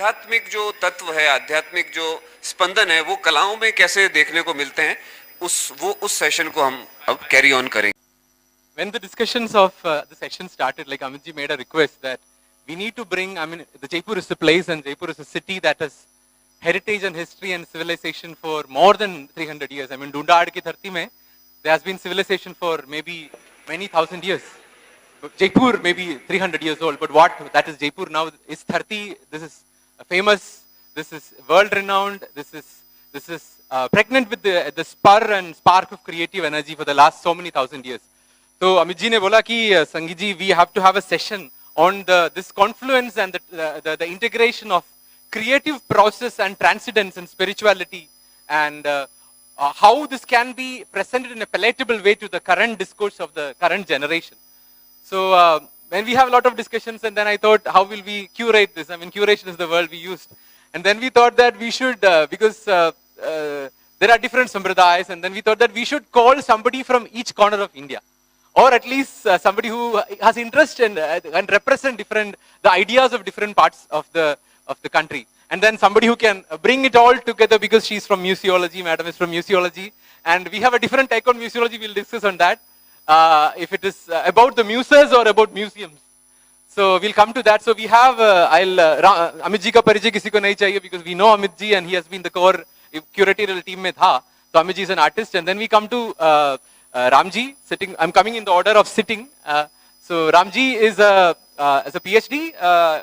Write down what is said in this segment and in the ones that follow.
आध्यात्मिक जो तत्व है, आध्यात्मिक जो स्पंदन है, वो कलाओं में कैसे देखने को मिलते हैं, उस सेशन को हम अब कैरी ऑन करेंगे. When the discussions of the session started, like Amit ji made a request that we need to bring, I mean, the Jaipur is a place and Jaipur is a city that has heritage and history and civilization for more than 300 years. I mean, Dundad ki dharti mein, there has been civilization for maybe many thousand years. Jaipur may be 300 years old, but what that is Jaipur now is 30. This is famous. This is world renowned. This is pregnant with the spur and spark of creative energy for the last so many thousand years. So Amit ji ne bola ki Sangeet ji, we have to have a session on this confluence and the integration of creative process and transcendence and spirituality, and how this can be presented in a palatable way to the current discourse of the current generation. So when we have a lot of discussions, and then I thought, how will we curate this? I mean, curation is the word we used. And then we thought that we should, because there are different sampradayas, and then we thought that we should call somebody from each corner of India, or at least somebody who has interest in and represent the ideas of different parts of the country. And then somebody who can bring it all together, because she's from Museology, madam is from Museology, and we have a different take on Museology. We'll discuss on that. If it is about the muses or about museums. So we'll come to that. So we have, Amit ji ka parijay kisi ko nahi chahiye, because we know Amit ji and he has been the core curatorial team mein tha. So Amit ji is an artist. And then we come to Ramji sitting. I'm coming in the order of sitting. So Ramji is a PhD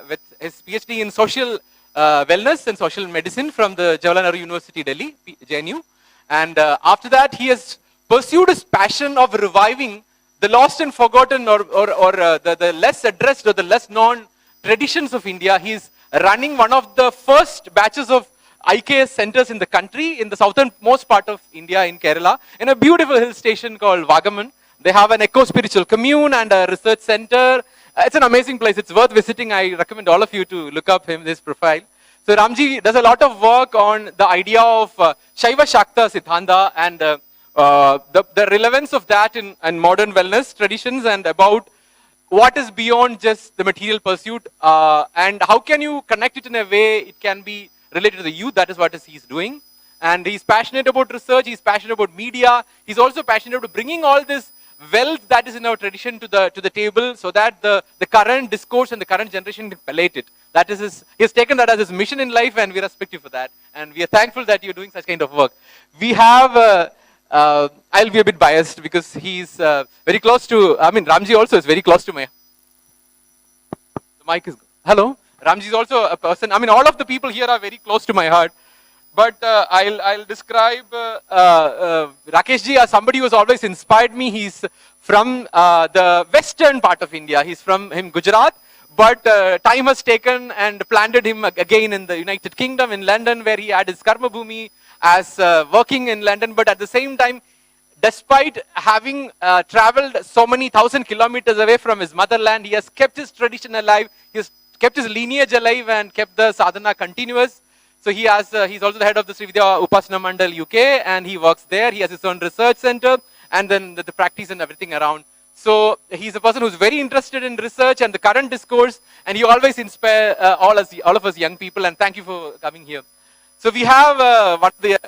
with his PhD in social wellness and social medicine from the Jawaharlal Nehru University, Delhi, JNU. And after that, he has pursued his passion of reviving the lost and forgotten or the less addressed or the less known traditions of India. He is running one of the first batches of AIAS centers in the country, in the southernmost part of India, in Kerala, in a beautiful hill station called Vagaman. They have an eco-spiritual commune and a research center. It's an amazing place. It's worth visiting. I recommend all of you to look up his profile. So Ramji does a lot of work on the idea of Shaiva Shakta Siddhanta and the relevance of that in modern wellness traditions, and about what is beyond just the material pursuit, and how can you connect it in a way it can be related to the youth. That is what he's doing. And he's passionate about research, he's passionate about media, he's also passionate about bringing all this wealth that is in our tradition to the table, so that the current discourse and the current generation can palate it. That is he has taken that as his mission in life, and we respect you for that. And we are thankful that you're doing such kind of work. We have I'll be a bit biased because he's very close to, I mean, Ramji also is very close to my, the mic is, hello? Ramji is also a person, I mean, all of the people here are very close to my heart. But I'll describe Rakesh ji as somebody who has always inspired me. He's from the western part of India. He's from Gujarat. But time has taken and planted him again in the United Kingdom, in London, where he had his karma bhumi as working in London. But at the same time, despite having traveled so many thousand kilometers away from his motherland, he has kept his tradition alive. He has kept his lineage alive and kept the sadhana continuous. So he has, he's also the head of the Sri Vidya Upasana Mandal UK, and he works there. He has his own research center, and then the practice and everything around. So he's a person who's very interested in research and the current discourse, and he always inspires all of us young people. And thank you for coming here. So we have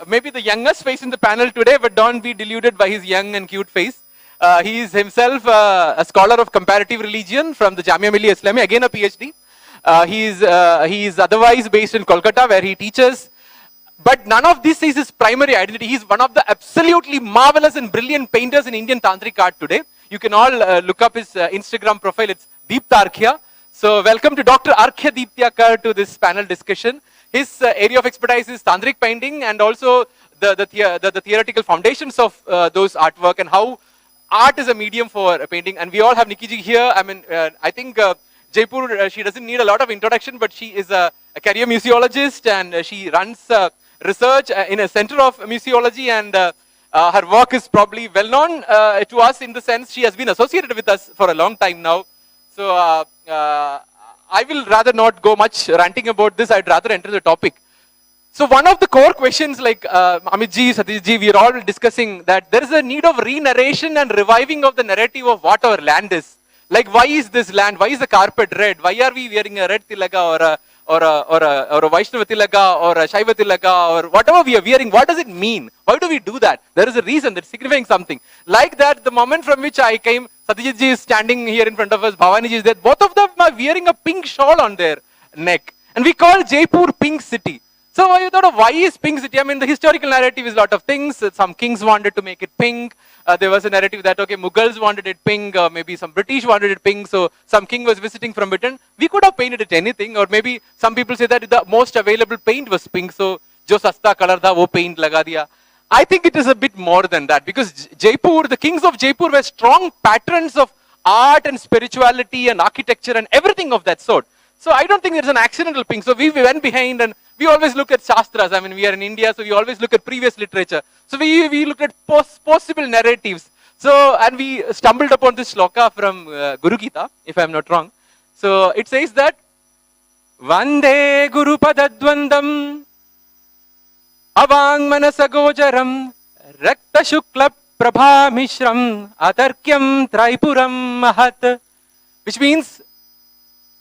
maybe the youngest face in the panel today, but don't be deluded by his young and cute face. He is himself a scholar of comparative religion from the Jamia Millia Islamia, again a PhD. He is otherwise based in Kolkata, where he teaches. But none of this is his primary identity. He is one of the absolutely marvelous and brilliant painters in Indian Tantric art today. You can all look up his Instagram profile. It's Deepta Arkhya. So welcome to Dr. Arkhya Deeptyakar to this panel discussion. His area of expertise is Tantric painting, and also the theoretical foundations of those artwork, and how art is a medium for painting. And we all have Neekee ji here. I mean, I think Jaipur, she doesn't need a lot of introduction, but she is a career museologist, and she runs research in a center of museology, and her work is probably well known to us, in the sense she has been associated with us for a long time now. So I will rather not go much ranting about this. I'd rather enter the topic. So one of the core questions, like Amit ji, Satish ji, we are all discussing that there is a need of re-narration and reviving of the narrative of what our land is. Like, why is this land? Why is the carpet red? Why are we wearing a red tilaga or or a Vaishnava Tilaka or a Shaiva Tilaka or whatever we are wearing, what does it mean? Why do we do that? There is a reason that's signifying something. Like that, the moment from which I came, Satyajit ji is standing here in front of us, Bhavani ji is there, both of them are wearing a pink shawl on their neck. And we call Jaipur Pink City. So you thought of why is Pink City? I mean, the historical narrative is a lot of things. Some kings wanted to make it pink. There was a narrative that, okay, Mughals wanted it pink, maybe some British wanted it pink, so some king was visiting from Britain. We could have painted it anything, or maybe some people say that the most available paint was pink, so jo sasta color tha, wo paint laga diya. I think it is a bit more than that, because Jaipur, the kings of Jaipur were strong patrons of art and spirituality and architecture and everything of that sort. So I don't think there's an accidental pink. So we went behind and we always look at Shastras. I mean, we are in India, so we always look at previous literature. So we looked at possible narratives. So, and we stumbled upon this shloka from Guru Gita, if I'm not wrong. So it says that, Vande Guru Padadvandam Avang Manasagojaram Rakta Shukla Prabha Mishram Atarkyam Traipuram Mahat. Which means,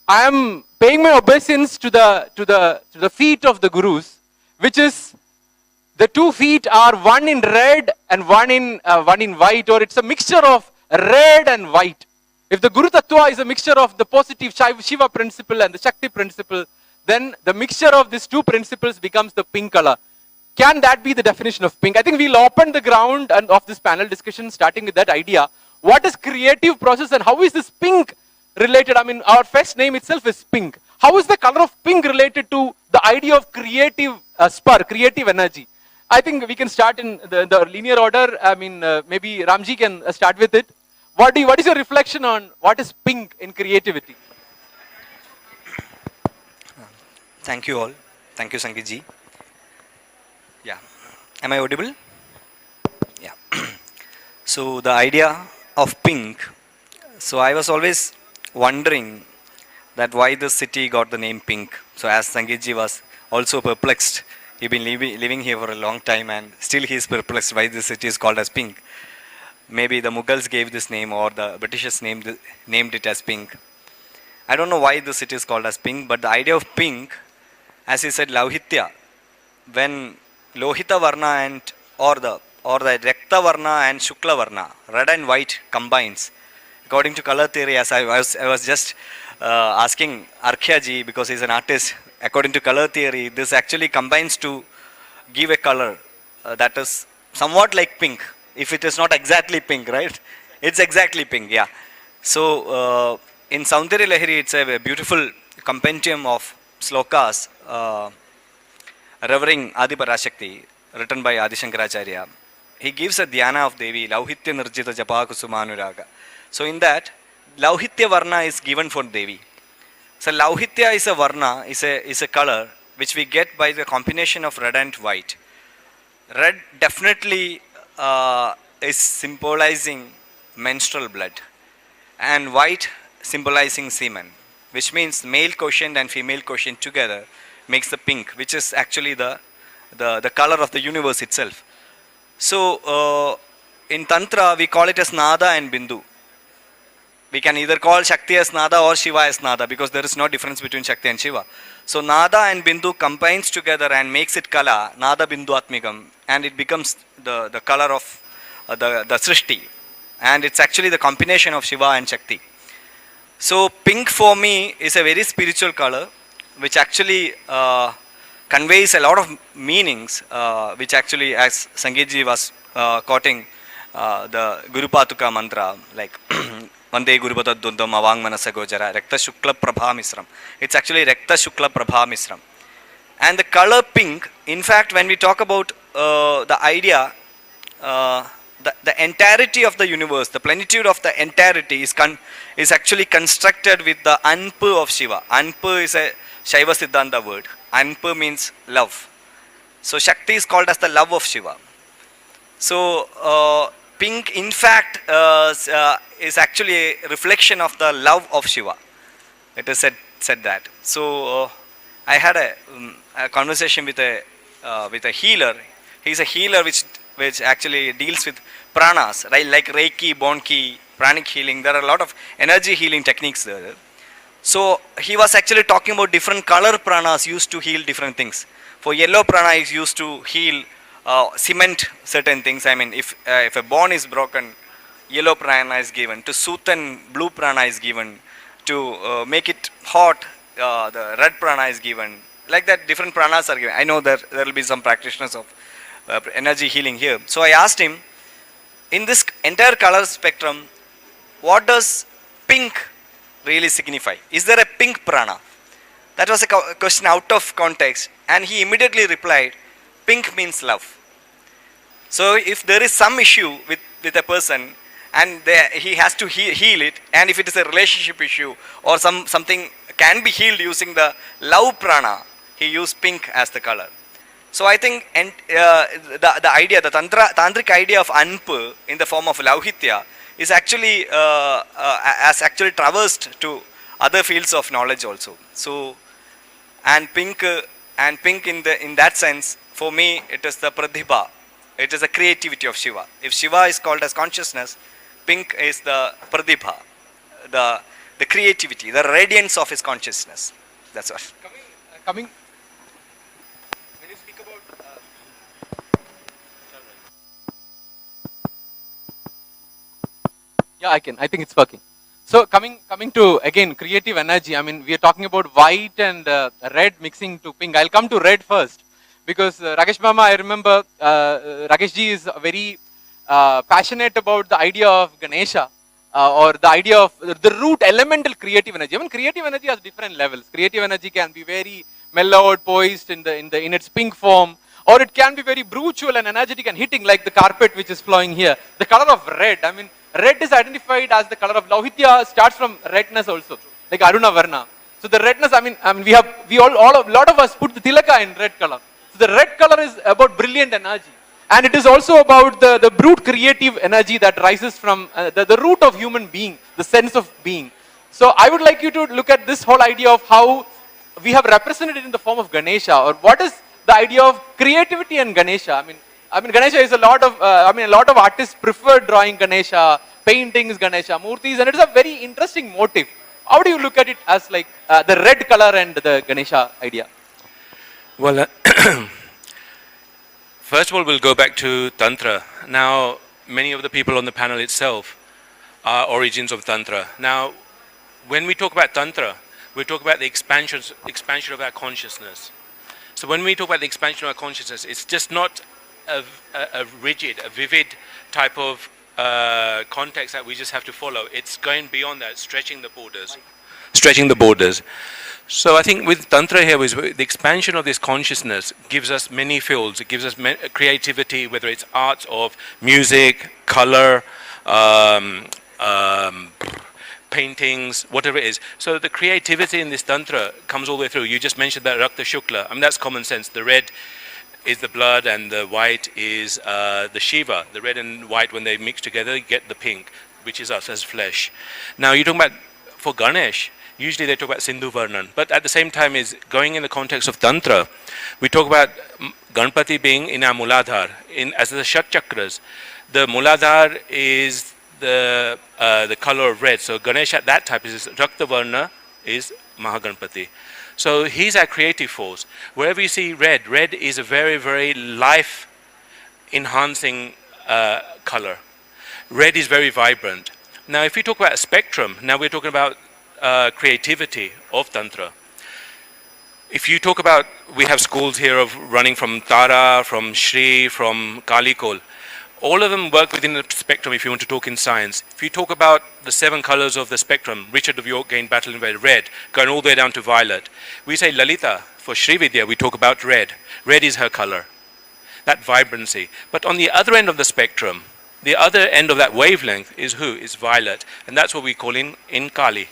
I am paying my obeisance to the feet of the Gurus, which is the 2 feet are one in red and one in white, or it's a mixture of red and white. If the Guru Tattva is a mixture of the positive Shiva principle and the Shakti principle, then the mixture of these 2 principles becomes the pink color. Can that be the definition of pink? I think we'll open the ground and of this panel discussion starting with that idea. What is creative process and how is this pink related? I mean, our fest name itself is pink. How is the color of pink related to the idea of creative spark, creative energy? I think we can start in the linear order. I mean, maybe Ramji can start with it. What is your reflection on what is pink in creativity? Thank you all. Thank you, Sangeet ji. Yeah. Am I audible? Yeah. So the idea of pink. So I was always wondering that why the city got the name Pink. So as Sangeet ji was also perplexed, he's been living here for a long time and still he is perplexed why the city is called as Pink. Maybe the Mughals gave this name or the Britishers named it as Pink. I don't know why the city is called as Pink, but the idea of pink, as he said, Lauhitya, when Lohita Varna and or the Rekta Varna and Shukla Varna, red and white combines. According to color theory, as I was just asking Arkya ji, because he's an artist, according to color theory, this actually combines to give a color that is somewhat like pink. If it is not exactly pink, right? It's exactly pink, yeah. So in Saundarya Lahari, it's a beautiful compendium of slokas revering Adi Parashakti, written by Adi Shankaracharya. He gives a dhyana of Devi, Lauhitya Nirjita Japa Kusumanuraga. So in that, Lauhitya Varna is given for Devi. So Lauhitya is a Varna, is a color which we get by the combination of red and white. Red definitely is symbolizing menstrual blood, and white symbolizing semen, which means male quotient and female quotient together makes the pink, which is actually the color of the universe itself. So in Tantra, we call it as Nada and Bindu. We can either call Shakti as Nada or Shiva as Nada, because there is no difference between Shakti and Shiva. So Nada and Bindu combines together and makes it Kalla, Nada Bindu Atmikam, and it becomes the color of the Srishti. And it's actually the combination of Shiva and Shakti. So pink for me is a very spiritual color, which actually conveys a lot of meanings, which actually, as Sangeet ji was quoting the Guru Patuka mantra, like Vande Guru Padadvandam Avang Manasagojara, Rekta Shukla Prabha Misram. It's actually Rekta Shukla Prabha Misram. And the color pink, in fact, when we talk about the idea, the entirety of the universe, the plenitude of the entirety is actually constructed with the Anpu of Shiva. Anpu is a Shaiva Siddhanta word. Anpu means love. So Shakti is called as the love of Shiva. So pink, in fact, is actually a reflection of the love of Shiva. It is said that. So I had a conversation with a healer. He's a healer which actually deals with pranas, right? Like Reiki, Bonki, pranic healing. There are a lot of energy healing techniques there. So he was actually talking about different color pranas used to heal different things. For yellow prana is used to heal, cement certain things. I mean, if a bone is broken, yellow prana is given. To soothe, blue prana is given. To make it hot, the red prana is given. Like that, different pranas are given. I know that there will be some practitioners of energy healing here. So I asked him, in this entire color spectrum, what does pink really signify? Is there a pink prana? That was a question out of context, and he immediately replied, pink means love. So if there is some issue with a person and he has to heal it, and if it is a relationship issue or something can be healed using the love prana, he used pink as the color. So I think the idea, the tantric idea of anp in the form of lauhitya is actually has actually traversed to other fields of knowledge also. So and pink in that sense, for me it is the pratibha, it is the creativity of Shiva. If Shiva is called as consciousness, pink is the pratibha, the creativity, the radiance of his consciousness. That's what. Coming. Yeah, I think it's working. So coming to again creative energy. I mean, we are talking about white and red mixing to pink. I'll come to red first because Rakesh Mama, I remember Rakesh ji is very passionate about the idea of Ganesha or the idea of the root elemental creative energy. Even creative energy has different levels. Creative energy can be very mellowed, poised in its pink form, or it can be very brutal and energetic and hitting like the carpet which is flowing here. The color of red, I mean, red is identified as the color of Lauhitya, starts from redness also, like Aruna Varna. So the redness, I mean a lot of us put the tilaka in red color. So the red color is about brilliant energy. And it is also about the brute creative energy that rises from the root of human being, the sense of being. So I would like you to look at this whole idea of how we have represented it in the form of Ganesha, or what is the idea of creativity and Ganesha. I mean Ganesha is a lot of artists prefer drawing Ganesha, paintings Ganesha, murtis, and it is a very interesting motif. How do you look at it as like the red color and the Ganesha idea? Well, first of all, we'll go back to Tantra. Now, many of the people on the panel itself are origins of Tantra. Now, when we talk about Tantra, we talk about the expansion of our consciousness. So when we talk about the expansion of our consciousness, it's just not a rigid, a vivid type of context that we just have to follow. It's going beyond that, stretching the borders. So I think with Tantra here, the expansion of this consciousness gives us many fields. It gives us creativity, whether it's arts of music, color, paintings, whatever it is. So the creativity in this Tantra comes all the way through. You just mentioned that Rakta Shukla. I mean, that's common sense. The red is the blood and the white is the Shiva. The red and white, when they mix together, you get the pink, which is us as flesh. Now, you're talking about, for Ganesh, usually they talk about Sindhu Varnan, but at the same time is going in the context of Tantra. We talk about Ganpati being in our Muladhar, as the Shat Chakras. The Muladhar is the color of red. So Ganesh at that type is Rakta Varna is Mahaganpati. So he's our creative force. Wherever you see red, red is a very, very life enhancing color. Red is very vibrant. Now, if we talk about a spectrum, now we're talking about creativity of Tantra. If you talk about, we have schools here of running from Tara, from Shri, from Kalikol. All of them work within the spectrum if you want to talk in science. If you talk about the 7 colors of the spectrum, Richard of York gained battle in red, going all the way down to violet. We say Lalita, for Sri Vidya, we talk about red. Red is her color, that vibrancy. But on the other end of the spectrum, the other end of that wavelength is who? Is violet. And that's what we call in Kali.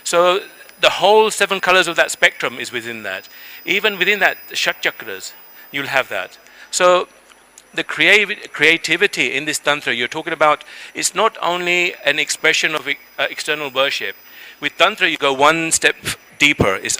So the whole 7 colors of that spectrum is within that. Even within that Shat Chakras, you'll have that. So the creativity in this Tantra you're talking about, it's not only an expression of external worship. With Tantra, you go one step deeper. It's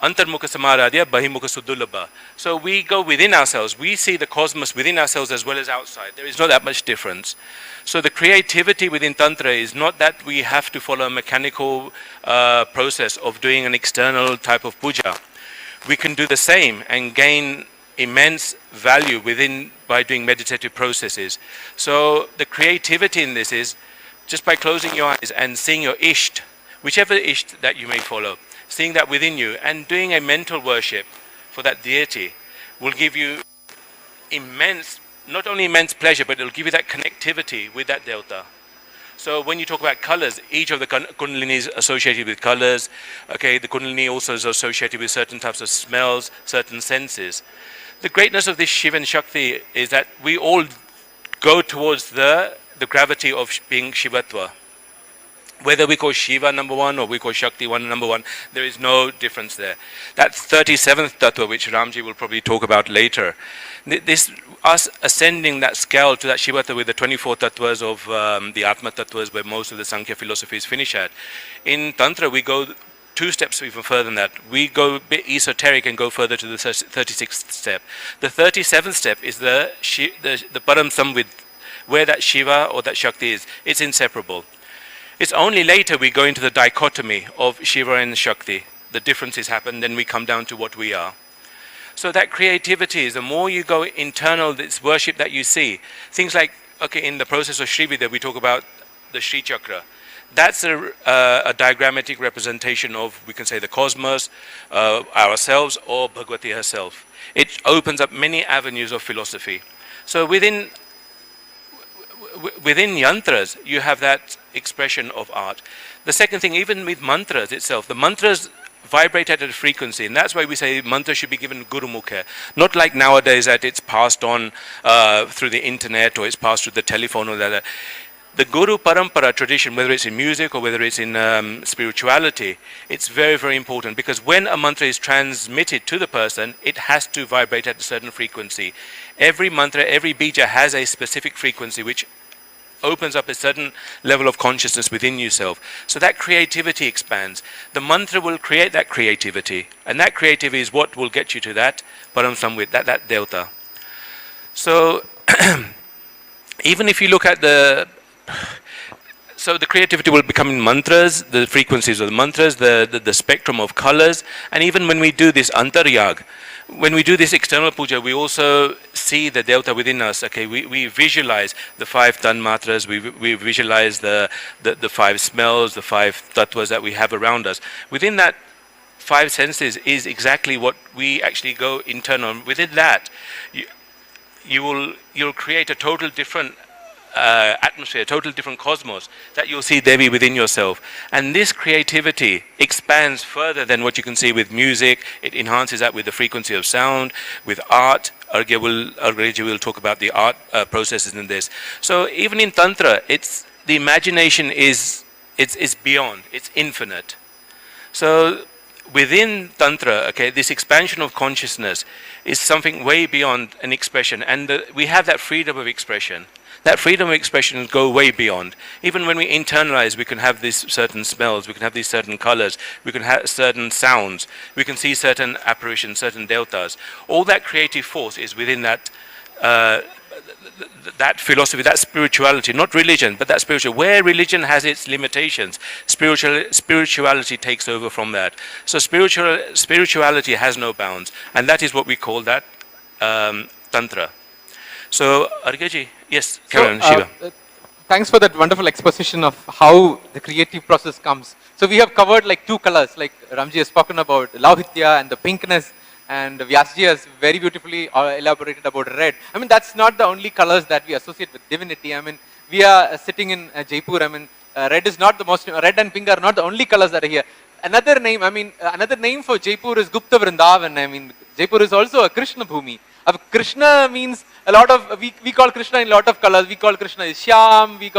Antarmukha samaradhya, bahimukha sudullabha. So we go within ourselves. We see the cosmos within ourselves as well as outside. There is not that much difference. So the creativity within Tantra is not that we have to follow a mechanical process of doing an external type of puja. We can do the same and gain immense value within by doing meditative processes. So the creativity in this is just by closing your eyes and seeing your isht, whichever isht that you may follow, seeing that within you and doing a mental worship for that deity will give you immense, not only immense pleasure, but it will give you that connectivity with that delta. So when you talk about colors, each of the kundalini is associated with colors. Okay, the kundalini also is associated with certain types of smells, certain senses. The greatness of this Shiva and Shakti is that we all go towards the gravity of being Shivatva. Whether we call Shiva number one or we call Shakti number one, there is no difference there. That 37th tattva, which Ramji will probably talk about later, this us ascending that scale to that Shivatva with the 24 tattvas of the Atma tattvas, where most of the Sankhya philosophies finish at. In Tantra, we go 2 steps even further than that. We go a bit esoteric and go further to the 36th step. The 37th step is the Param Samvid, where that Shiva or that Shakti is. It's inseparable. It's only later we go into the dichotomy of Shiva and Shakti. The differences happen, then we come down to what we are. So that creativity is, the more you go internal, this worship that you see. Things like, okay, in the process of Shrivida, we talk about the Shri Chakra. That's a diagrammatic representation of, we can say, the cosmos, ourselves, or Bhagavati herself. It opens up many avenues of philosophy. So within yantras, you have that expression of art. The second thing, even with mantras itself, the mantras vibrate at a frequency, and that's why we say mantra should be given Guru Mukha. Not like nowadays that it's passed on through the internet or it's passed through the telephone or that. The Guru Parampara tradition, whether it's in music or whether it's in spirituality, it's very, very important, because when a mantra is transmitted to the person, it has to vibrate at a certain frequency. Every mantra, every bija has a specific frequency which opens up a certain level of consciousness within yourself. So that creativity expands. The mantra will create that creativity, and that creativity is what will get you to that Param Samvit, that delta. So even if you look at so the creativity will become in mantras, the frequencies of the mantras, the spectrum of colors, and even when we do this antaryag, when we do this external puja, we also see the delta within us. Okay, we visualize the 5 tanmatras, we visualize the 5 smells, the 5 tattvas that we have around us. Within that 5 senses is exactly what we actually go internal. Within that, you'll create a total different atmosphere, total different cosmos, that you'll see Devi within yourself. And this creativity expands further than what you can see with music. It enhances that with the frequency of sound, with art. Argya will talk about the art processes in this. So even in Tantra, the imagination is beyond, it's infinite. So within Tantra, okay, this expansion of consciousness is something way beyond an expression, and we have that freedom of expression. That freedom of expression go way beyond. Even when we internalize, we can have these certain smells, we can have these certain colors, we can have certain sounds, we can see certain apparitions, certain deltas. All that creative force is within that that philosophy, that spirituality, not religion, but that spiritual. Where religion has its limitations, spirituality takes over from that. So spirituality has no bounds, and that is what we call that Tantra. So, Argyaji, yes, carry on, Shiva. Thanks for that wonderful exposition of how the creative process comes. So we have covered like 2 colors, like Ramji has spoken about Lauhitya and the pinkness, and Vyasji has very beautifully elaborated about red. I mean, that's not the only colors that we associate with divinity. I mean, we are sitting in Jaipur. I mean, red is not the most, red and pink are not the only colors that are here. Another name for Jaipur is Gupta Vrindavan. I mean, Jaipur is also a Krishna Bhumi. Krishna means a lot of, we call Krishna in a lot of colors. We call Krishna as Shyam, we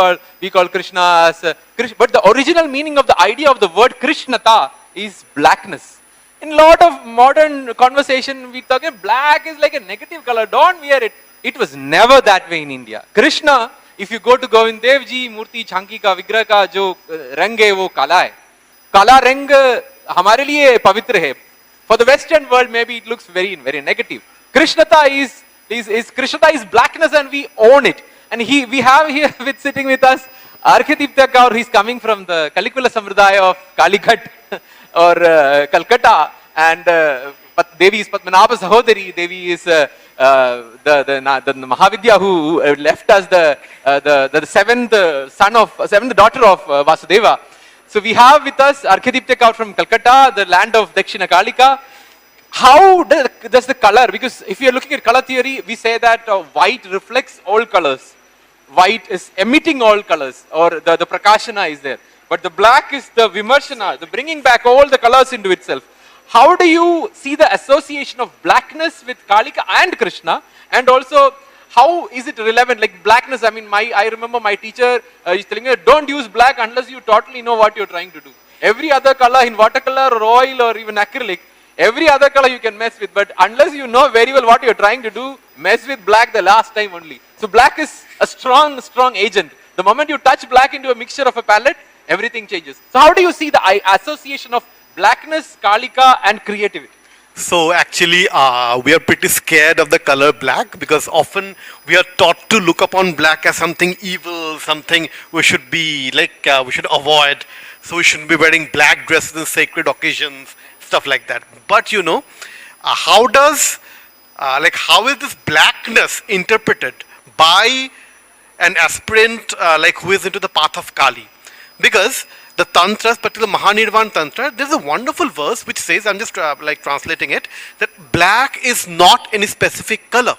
call Krishna as Krishna. But the original meaning of the idea of the word Krishnata is blackness. In a lot of modern conversation, we talk black is like a negative color. Don't wear it. It was never that way in India. Krishna, if you go to Govind Dev Ji, Murti, Chanki ka, Vigraha ka jo rang hai, wo kala hai. Kala rang hamare liye pavitra hai. For the Western world, maybe it looks very, very negative. Krishnata is Krishnata is blackness, and we own it. And we have here sitting with us Arkadipta Kaur. He's coming from the Kalikula Sampradaya of Kalighat or Calcutta, and Devi is Padmanabha Sahodari. Devi is the Mahavidya who left us the seventh daughter of Vasudeva. So we have with us Arkadipta Kaur from Calcutta, the land of Dakshina Kalika. How does the color, because if you are looking at color theory, we say that white reflects all colors. White is emitting all colors, or the prakashana is there. But the black is the vimarshana, the bringing back all the colors into itself. How do you see the association of blackness with Kalika and Krishna? And also, how is it relevant? Like blackness, I remember my teacher is telling me, don't use black unless you totally know what you're trying to do. Every other color in watercolor or oil or even acrylic, every other color you can mess with, but unless you know very well what you're trying to do, mess with black the last time only. So black is a strong agent. The moment you touch black into a mixture of a palette, everything changes. So how do you see the association of blackness, Kalika and creativity? So actually, we are pretty scared of the color black, because often we are taught to look upon black as something evil, something we should be like, we should avoid. So we shouldn't be wearing black dresses in sacred occasions, stuff like that. But how is this blackness interpreted by an aspirant who is into the path of Kali? Because the tantras, particularly Mahanirvan Tantra, there's a wonderful verse which says, I'm just translating it, that black is not any specific color.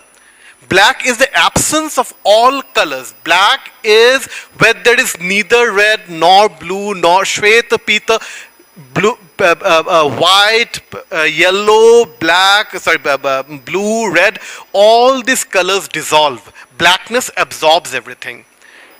Black is the absence of all colors. Black is where there is neither red nor blue nor shweta pita, blue, white, yellow, black, blue, red. All these colors dissolve. Blackness absorbs everything.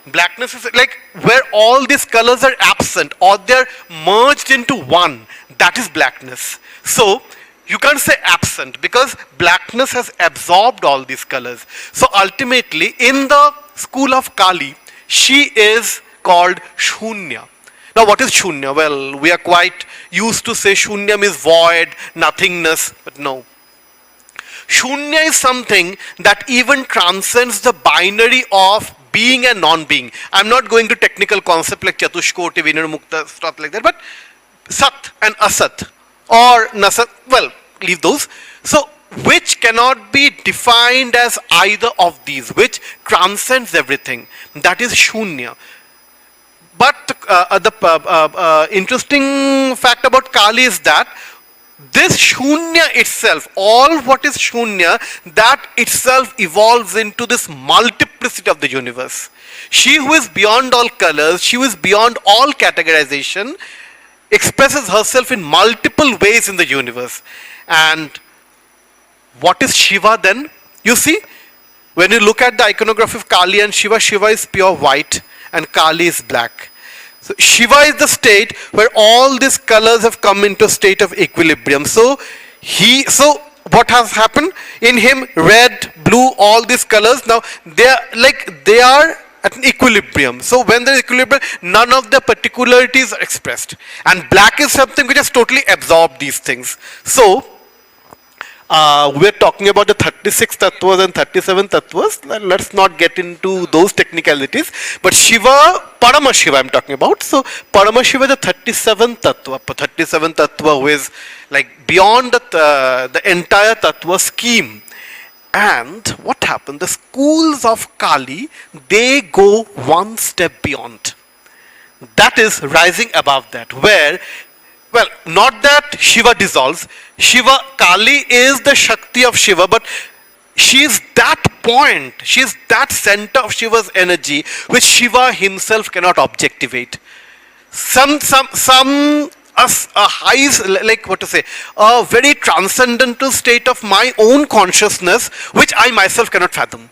Blackness is like where all these colors are absent or they're merged into one. That is blackness. So you can't say absent, because blackness has absorbed all these colors. So ultimately, in the school of Kali, she is called Shunya. Now what is Shunya? Well, we are quite used to say Shunyam is void, nothingness, but no. Shunya is something that even transcends the binary of being and non-being. I'm not going to technical concept like Chatushkoti, Vinirmukta, stuff like that, but Sat and Asat or Nasat, well, leave those. So, which cannot be defined as either of these, which transcends everything. That is Shunya. But the interesting fact about Kali is that this Shunya itself, all what is Shunya, that itself evolves into this multiplicity of the universe. She who is beyond all colors, she who is beyond all categorization, expresses herself in multiple ways in the universe. And what is Shiva then? You see, when you look at the iconography of Kali and Shiva, Shiva is pure white and Kali is black. So Shiva is the state where all these colors have come into a state of equilibrium. So what has happened in him? Red, blue, all these colors, now they are at an equilibrium. So when there is equilibrium, none of the particularities are expressed. And black is something which has totally absorbed these things. So we are talking about the 36 tattvas and 37 tattvas. Let's not get into those technicalities. But Shiva, Parama Shiva I'm talking about. So Parama Shiva is the 37 tattva. 37 tattva who is like beyond the entire tattva scheme. And what happened? The schools of Kali, they go one step beyond. That is rising above that, where, well, not that Shiva dissolves. Shiva, Kali is the Shakti of Shiva, but she is that point, she is that center of Shiva's energy which Shiva himself cannot objectivate. A very transcendental state of my own consciousness which I myself cannot fathom.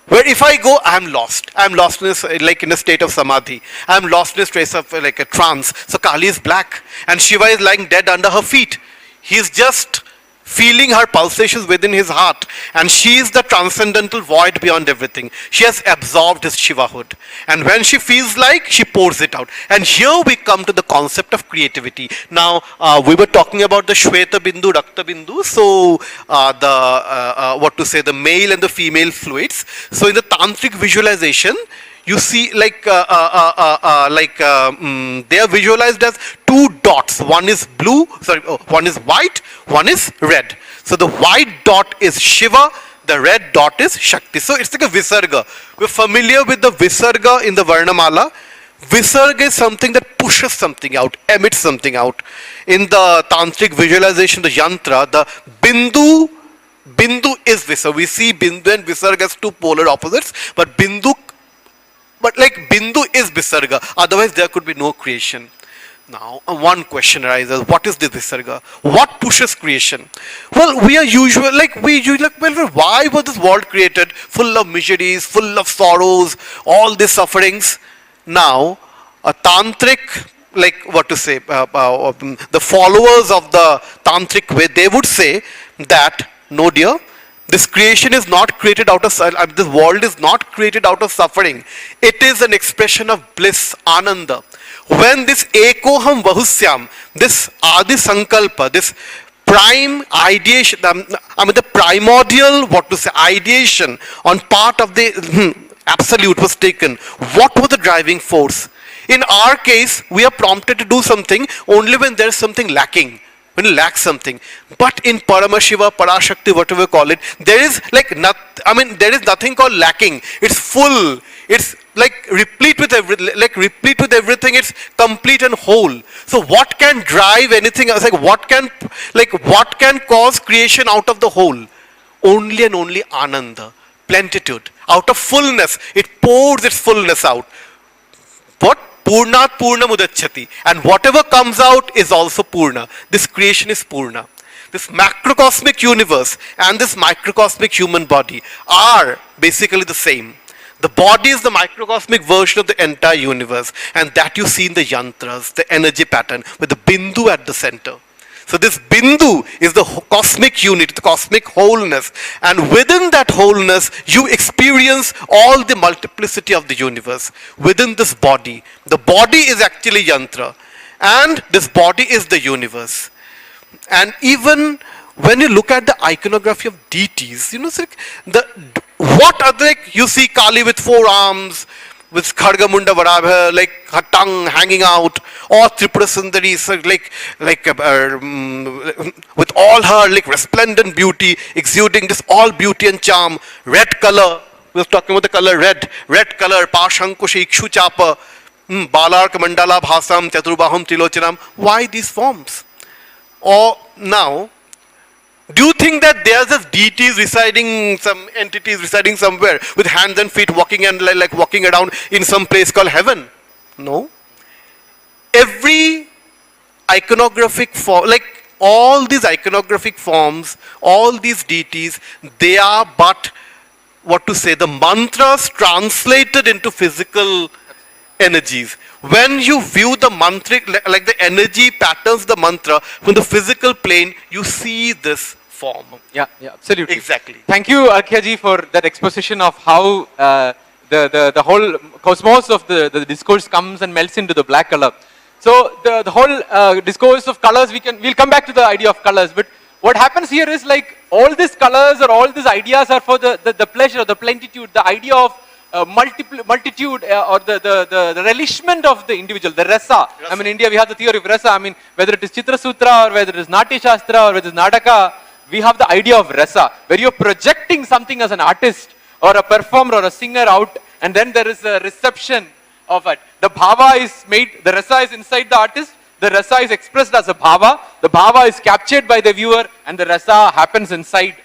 Where if I go, I am lost. I am lost in a state of samadhi. I am lost in a state of like a trance. So Kali is black and Shiva is lying dead under her feet. He is just feeling her pulsations within his heart, and she is the transcendental void beyond everything. She has absorbed his Shivahood, and when she feels like, she pours it out. And here we come to the concept of creativity. Now, we were talking about the Shweta Bindu, Rakta Bindu, so the male and the female fluids. So in the tantric visualization, you see they are visualized as two dots. One is one is white, one is red. So the white dot is Shiva, the red dot is Shakti. So it's like a Visarga. We're familiar with the Visarga in the Varnamala. Visarga is something that pushes something out, emits something out. In the tantric visualization, the yantra, the Bindu is Visarga. We see Bindu and Visarga as two polar opposites, but Bindu is Visarga, otherwise there could be no creation. Now, one question arises, what is the Visarga? What pushes creation? Well, why was this world created? Full of miseries, full of sorrows, all these sufferings. Now, a tantric, the followers of the tantric way, they would say that, no dear, this creation is not created out of, this world is not created out of suffering. It is an expression of bliss, ananda. When this ekoham vahusyam, this adi sankalpa, this prime ideation, the primordial, ideation on part of the absolute was taken. What was the driving force? In our case, we are prompted to do something only when there is something lacking. When you lack something. But in Paramashiva, Parashakti, whatever you call it, there is there is nothing called lacking. It's full. It's replete with everything. It's complete and whole. So what can drive anything else? What can cause creation out of the whole? Only and only Ananda, plenitude. Out of fullness, it pours its fullness out. What? Purnat Purna Mudachyati. And whatever comes out is also Purna. This creation is Purna. This macrocosmic universe and this microcosmic human body are basically the same. The body is the microcosmic version of the entire universe. And that you see in the yantras, the energy pattern, with the Bindu at the center. So this Bindu is the cosmic unit, the cosmic wholeness. And within that wholeness, you experience all the multiplicity of the universe. Within this body. The body is actually yantra. And this body is the universe. And even when you look at the iconography of deities, you see Kali with 4 arms, with Khadgamunda Varabha, her tongue hanging out, or Tripura Sundari, with all her resplendent beauty, exuding this all beauty and charm, red color, we were talking about the color red color, Pashankush Ikshu Chapa, Balarka Mandala Bhasam, Chaturbaham Trilochanam. Why these forms? Or now, do you think that there's just deities residing, some entities residing somewhere with hands and feet walking and walking around in some place called heaven? No. Every iconographic form, all these iconographic forms, all these deities, they are but, the mantras translated into physical energies. When you view the mantra, the energy patterns, the mantra, from the physical plane, you see this form. Yeah, absolutely. Exactly. Thank you, Arkhaji, for that exposition of how the whole cosmos of the discourse comes and melts into the black color. So the whole discourse of colors, we'll come back to the idea of colors, but what happens here is all these colors or all these ideas are for the pleasure, the plenitude, the idea of multitude or the relishment of the individual, the rasa. Yes. In India we have the theory of rasa. Whether it is Chitra Sutra or whether it is Natya Shastra or whether it is Nadaka, we have the idea of rasa, where you're projecting something as an artist or a performer or a singer out, and then there is a reception of it. The bhava is made, the rasa is inside the artist, the rasa is expressed as a bhava, the bhava is captured by the viewer, and the rasa happens inside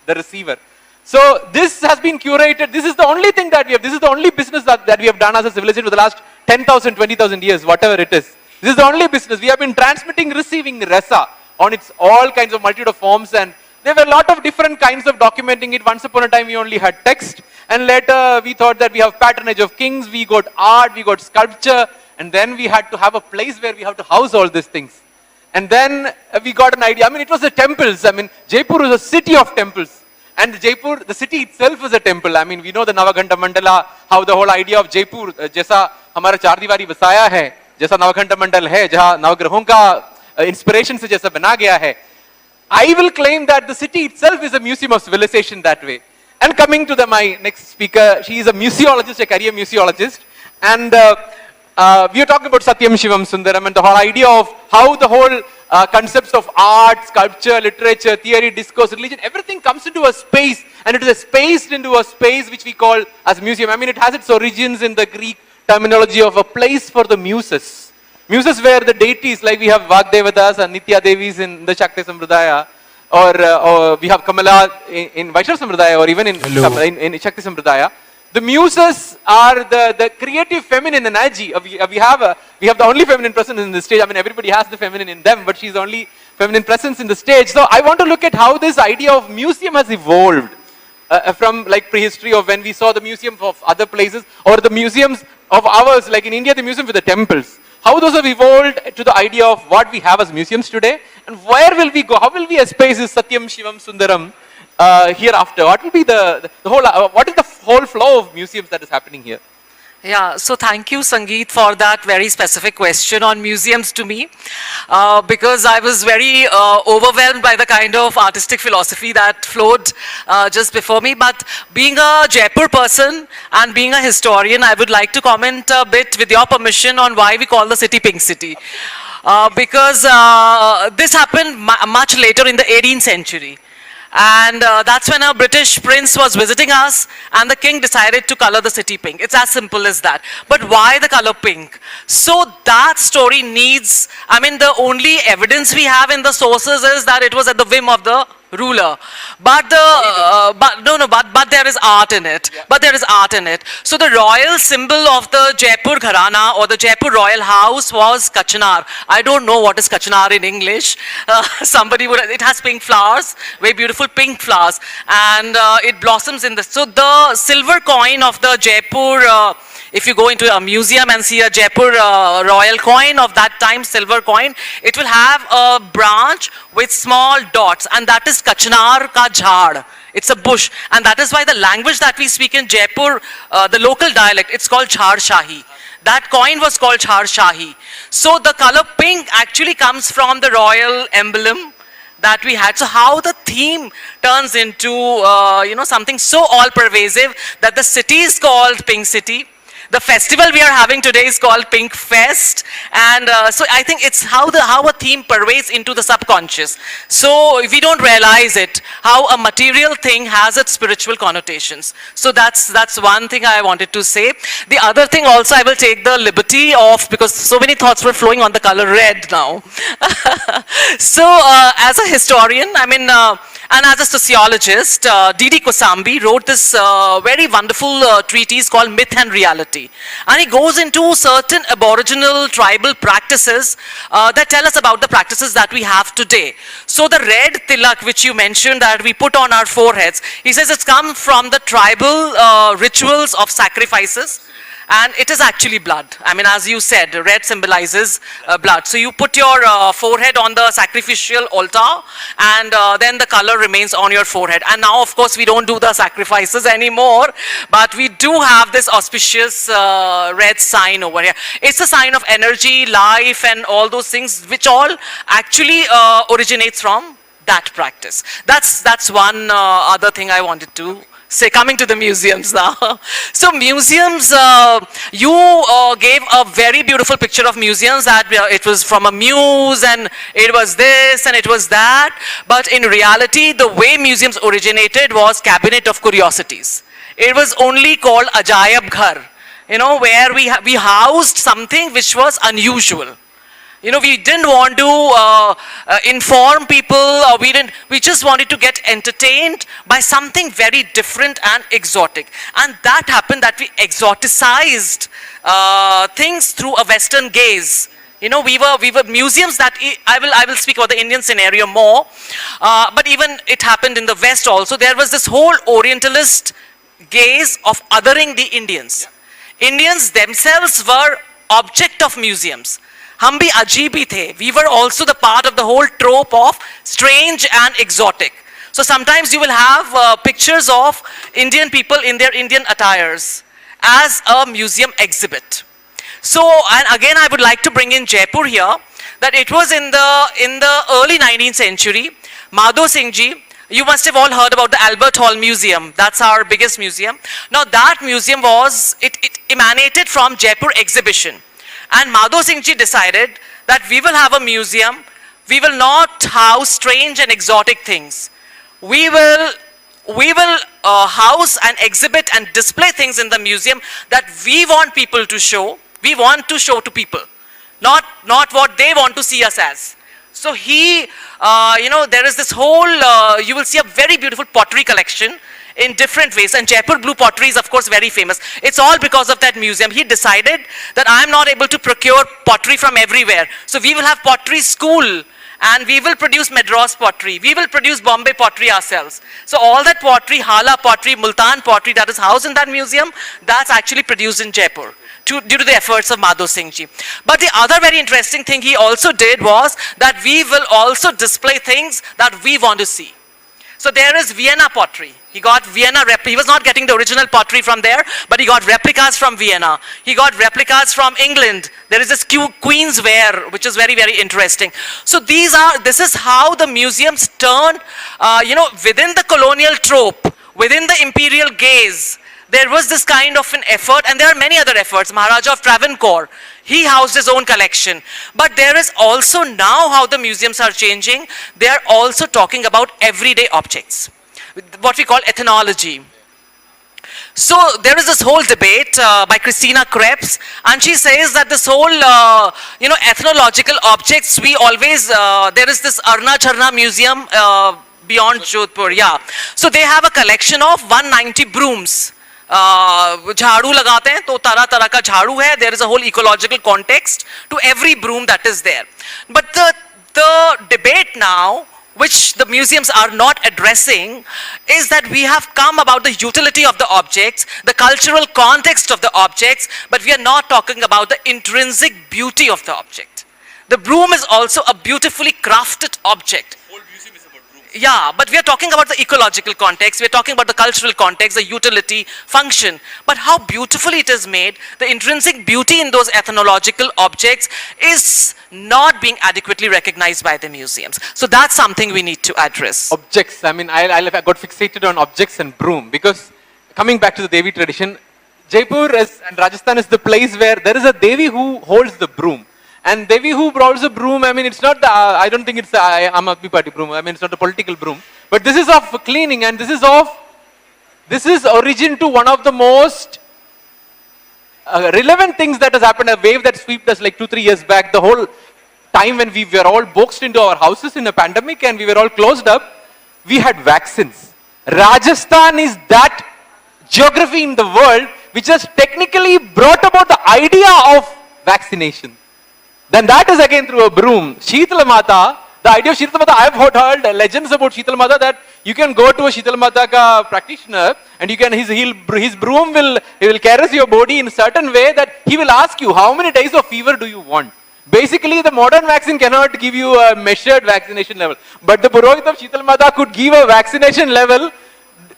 the receiver. So this has been curated. This is the only thing that we have. This is the only business that we have done as a civilization for the last 10,000, 20,000 years, whatever it is. This is the only business. We have been transmitting, receiving rasa on its all kinds of multitude of forms, and there were a lot of different kinds of documenting it. Once upon a time, we only had text, and later we thought that we have patronage of kings, we got art, we got sculpture, and then we had to have a place where we have to house all these things. And then we got an idea. I mean, it was the temples. I mean, Jaipur is a city of temples. And Jaipur, the city itself is a temple. I mean, we know the Navaghanta Mandala, how the whole idea of Jaipur, जैसा हमारा चार दीवारी बसाया है, जैसा नवघंटा मंडल है, जहाँ नवग्रहों का inspiration से जैसा बना गया है. I will claim that the city itself is a museum of civilization that way. And coming to my next speaker, she is a museologist, a career museologist. And we are talking about Satyam Shivam Sundaram and the whole idea of how the whole concepts of art, sculpture, literature, theory, discourse, religion, everything comes into a space, and it is spaced into a space which we call as museum. I mean, it has its origins in the Greek terminology of a place for the muses. Muses were the deities, like we have Vagdevatas and Nitya Devis in the Shakti Sampradaya, or we have Kamala in Vaishnav Sampradaya, or even in Shakti Sampradaya. The muses are the creative feminine energy. We have the only feminine presence in the stage. I mean, everybody has the feminine in them, but she's the only feminine presence in the stage. So I want to look at how this idea of museum has evolved from like prehistory, of when we saw the museum of other places, or the museums of ours, like in India, the museum with the temples. How those have evolved to the idea of what we have as museums today, and where will we go? How will we space this Satyam Shivam Sundaram hereafter? What will be the whole, what is the whole flow of museums that is happening here? Yeah, so thank you, Sangeet, for that very specific question on museums to me, because I was very overwhelmed by the kind of artistic philosophy that flowed just before me. But being a Jaipur person and being a historian, I would like to comment a bit, with your permission, on why we call the city Pink City. Because this happened much later in the 18th century. And that's when a British prince was visiting us, and the king decided to color the city pink. It's as simple as that. But why the color pink? So that story needs, I mean, the only evidence we have in the sources is that it was at the whim of the ruler. But but there is art in it. Yeah. But there is art in it. So the royal symbol of the Jaipur Gharana, or the Jaipur royal house, was Kachanar. I don't know what is Kachanar in English. Somebody would. It has pink flowers, very beautiful pink flowers, and it blossoms in the. So the silver coin of the Jaipur. If you go into a museum and see a Jaipur royal coin of that time, silver coin, it will have a branch with small dots, and that is Kachanar ka jhad. It's a bush, and that is why the language that we speak in Jaipur, the local dialect, it's called Jhad Shahi. That coin was called Jhad Shahi. So the color pink actually comes from the royal emblem that we had. So how the theme turns into something so all-pervasive that the city is called Pink City. The festival we are having today is called Pink Fest, and so I think it's how a theme pervades into the subconscious. So if we don't realize it, how a material thing has its spiritual connotations. So that's one thing I wanted to say. The other thing also, I will take the liberty of, because so many thoughts were flowing on the color red now. So as a historian, I mean, and as a sociologist, D.D. Kosambi wrote this very wonderful treatise called Myth and Reality. And he goes into certain aboriginal tribal practices that tell us about the practices that we have today. So the red tilak, which you mentioned that we put on our foreheads, he says it's come from the tribal rituals of sacrifices. And it is actually blood. I mean, as you said, red symbolizes blood. So you put your forehead on the sacrificial altar, and then the color remains on your forehead. And now, of course, we don't do the sacrifices anymore, but we do have this auspicious red sign over here. It's a sign of energy, life, and all those things, which all actually originates from that practice. That's one other thing I wanted to say, coming to the museums now. So museums, you gave a very beautiful picture of museums, that it was from a muse, and it was this and it was that. But in reality, the way museums originated was Cabinet of Curiosities. It was only called Ajayab Ghar, where we housed something which was unusual. We didn't want to inform people, we just wanted to get entertained by something very different and exotic. And that happened, that we exoticized things through a Western gaze. We were museums that, I will speak about the Indian scenario more, but even it happened in the West also. There was this whole Orientalist gaze of othering the Indians. Yeah. Indians themselves were object of museums. हम भी अजीब ही थे. We were also the part of the whole trope of strange and exotic. So sometimes you will have pictures of Indian people in their Indian attires as a museum exhibit. So, and again I would like to bring in Jaipur here, that it was in the early 19th century, Madho Singh ji, you must have all heard about the Albert Hall Museum. That's our biggest museum. Now that museum it emanated from Jaipur exhibition. And Madho Singh ji decided that we will have a museum, we will not house strange and exotic things. We will house and exhibit and display things in the museum that we want people to show, we want to show to people, not what they want to see us as. So there is this whole, you will see a very beautiful pottery collection in different ways, and Jaipur blue pottery is of course very famous. It's all because of that museum. He decided that I'm not able to procure pottery from everywhere, so we will have pottery school, and we will produce Madras pottery, we will produce Bombay pottery ourselves. So all that pottery, Hala pottery, Multan pottery that is housed in that museum, that's actually produced in Jaipur due to the efforts of Madho Singh ji. But the other very interesting thing he also did was that we will also display things that we want to see. So there is Vienna pottery. He got Vienna, he was not getting the original pottery from there, but he got replicas from Vienna. He got replicas from England. There is this Queen's ware, which is very, very interesting. So this is how the museums turn, within the colonial trope, within the imperial gaze, there was this kind of an effort, and there are many other efforts. Maharaja of Travancore, he housed his own collection. But there is also now how the museums are changing. They are also talking about everyday objects, what we call ethnology. So there is this whole debate by Christina Krebs, and she says that this whole, ethnological objects, we always, there is this Arna Charna Museum beyond Jodhpur, yeah. So they have a collection of 190 brooms. झाड़ू लगाते हैं तो तरह तरह का झाड़ू है. There is a whole ecological context to every broom that is there. But the debate now, which the museums are not addressing, is that we have come about the utility of the objects, the cultural context of the objects, but we are not talking about the intrinsic beauty of the object. The broom is also a beautifully crafted object. Yeah, but we are talking about the ecological context, we are talking about the cultural context, the utility, function. But how beautifully it is made, the intrinsic beauty in those ethnological objects is not being adequately recognized by the museums. So that's something we need to address. Objects, I got fixated on objects and broom, because coming back to the Devi tradition, Jaipur and Rajasthan is the place where there is a Devi who holds the broom. And Devi who holds a broom, it's not the, I don't think it's the Aam Aadmi Party broom, it's not a political broom. But this is of cleaning, and this is origin to one of the most relevant things that has happened, a wave that swept us like 2-3 years back, the whole time when we were all boxed into our houses in a pandemic and we were all closed up, we had vaccines. Rajasthan is that geography in the world which has technically brought about the idea of vaccination. Then that is again through a broom. Sheetala Mata, the idea of Sheetala Mata, I have heard legends about Sheetala Mata that you can go to a Sheetala Mata ka practitioner and you can, his broom will caress your body in a certain way that he will ask you, how many days of fever do you want? Basically, the modern vaccine cannot give you a measured vaccination level. But the Purohit of Sheetala Mata could give a vaccination level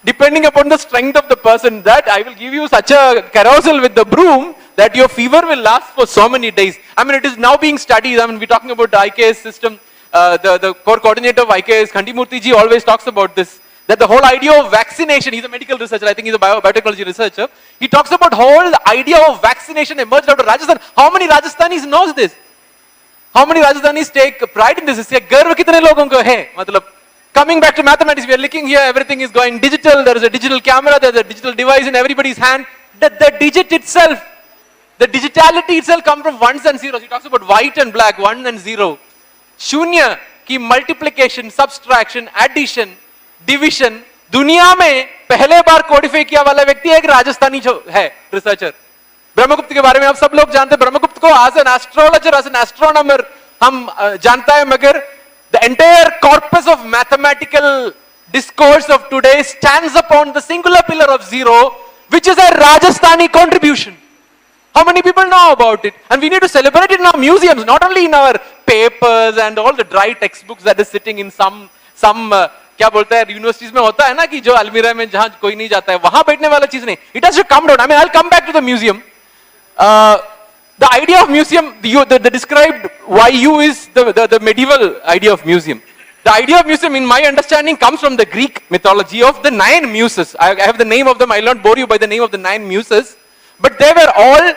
depending upon the strength of the person, that I will give you such a carousel with the broom that your fever will last for so many days. It is now being studied. We're talking about the AIAS system. The core coordinator of AIAS, Khandimurthy ji, always talks about this. That the whole idea of vaccination, he's a medical researcher, I think he's a biotechnology researcher. He talks about whole idea of vaccination emerged out of Rajasthan. How many Rajasthanis knows this? How many Rajasthanis take pride in this? Garv kitne logon ko hai? Coming back to mathematics, we are looking here, everything is going digital, there is a digital camera, there is a digital device in everybody's hand. The digit itself, the digitality itself comes from ones and zeros. He talks about white and black, 1 and 0. Shunya ki multiplication, subtraction, addition, division, दुनिया में पहले बार Codify किया वाला व्यक्ति एक राजस्थानी है researcher. Brahmagupta के बारे में आप सब लोग जानते हैं. ब्रह्मगुप्त को as an astrologer, as an astronomer हम जानता है, मगर the entire corpus of mathematical discourse of today stands upon the singular pillar of zero, which is a Rajasthani contribution. How many people know about it? And we need to celebrate it in our museums, not only in our papers and all the dry textbooks that is sitting in some क्या बोलते हैं universities में होता है ना कि जो अलमीरा में जहां कोई नहीं जाता है वहां बैठने वाला चीज नहीं. It has to come down. I mean, I'll come back to the museum. The idea of museum, the described YU is the medieval idea of museum. The idea of museum, in my understanding, comes from the Greek mythology of the 9 muses. I have the name of them. I will not bore you by the name of the 9 muses. But they were all,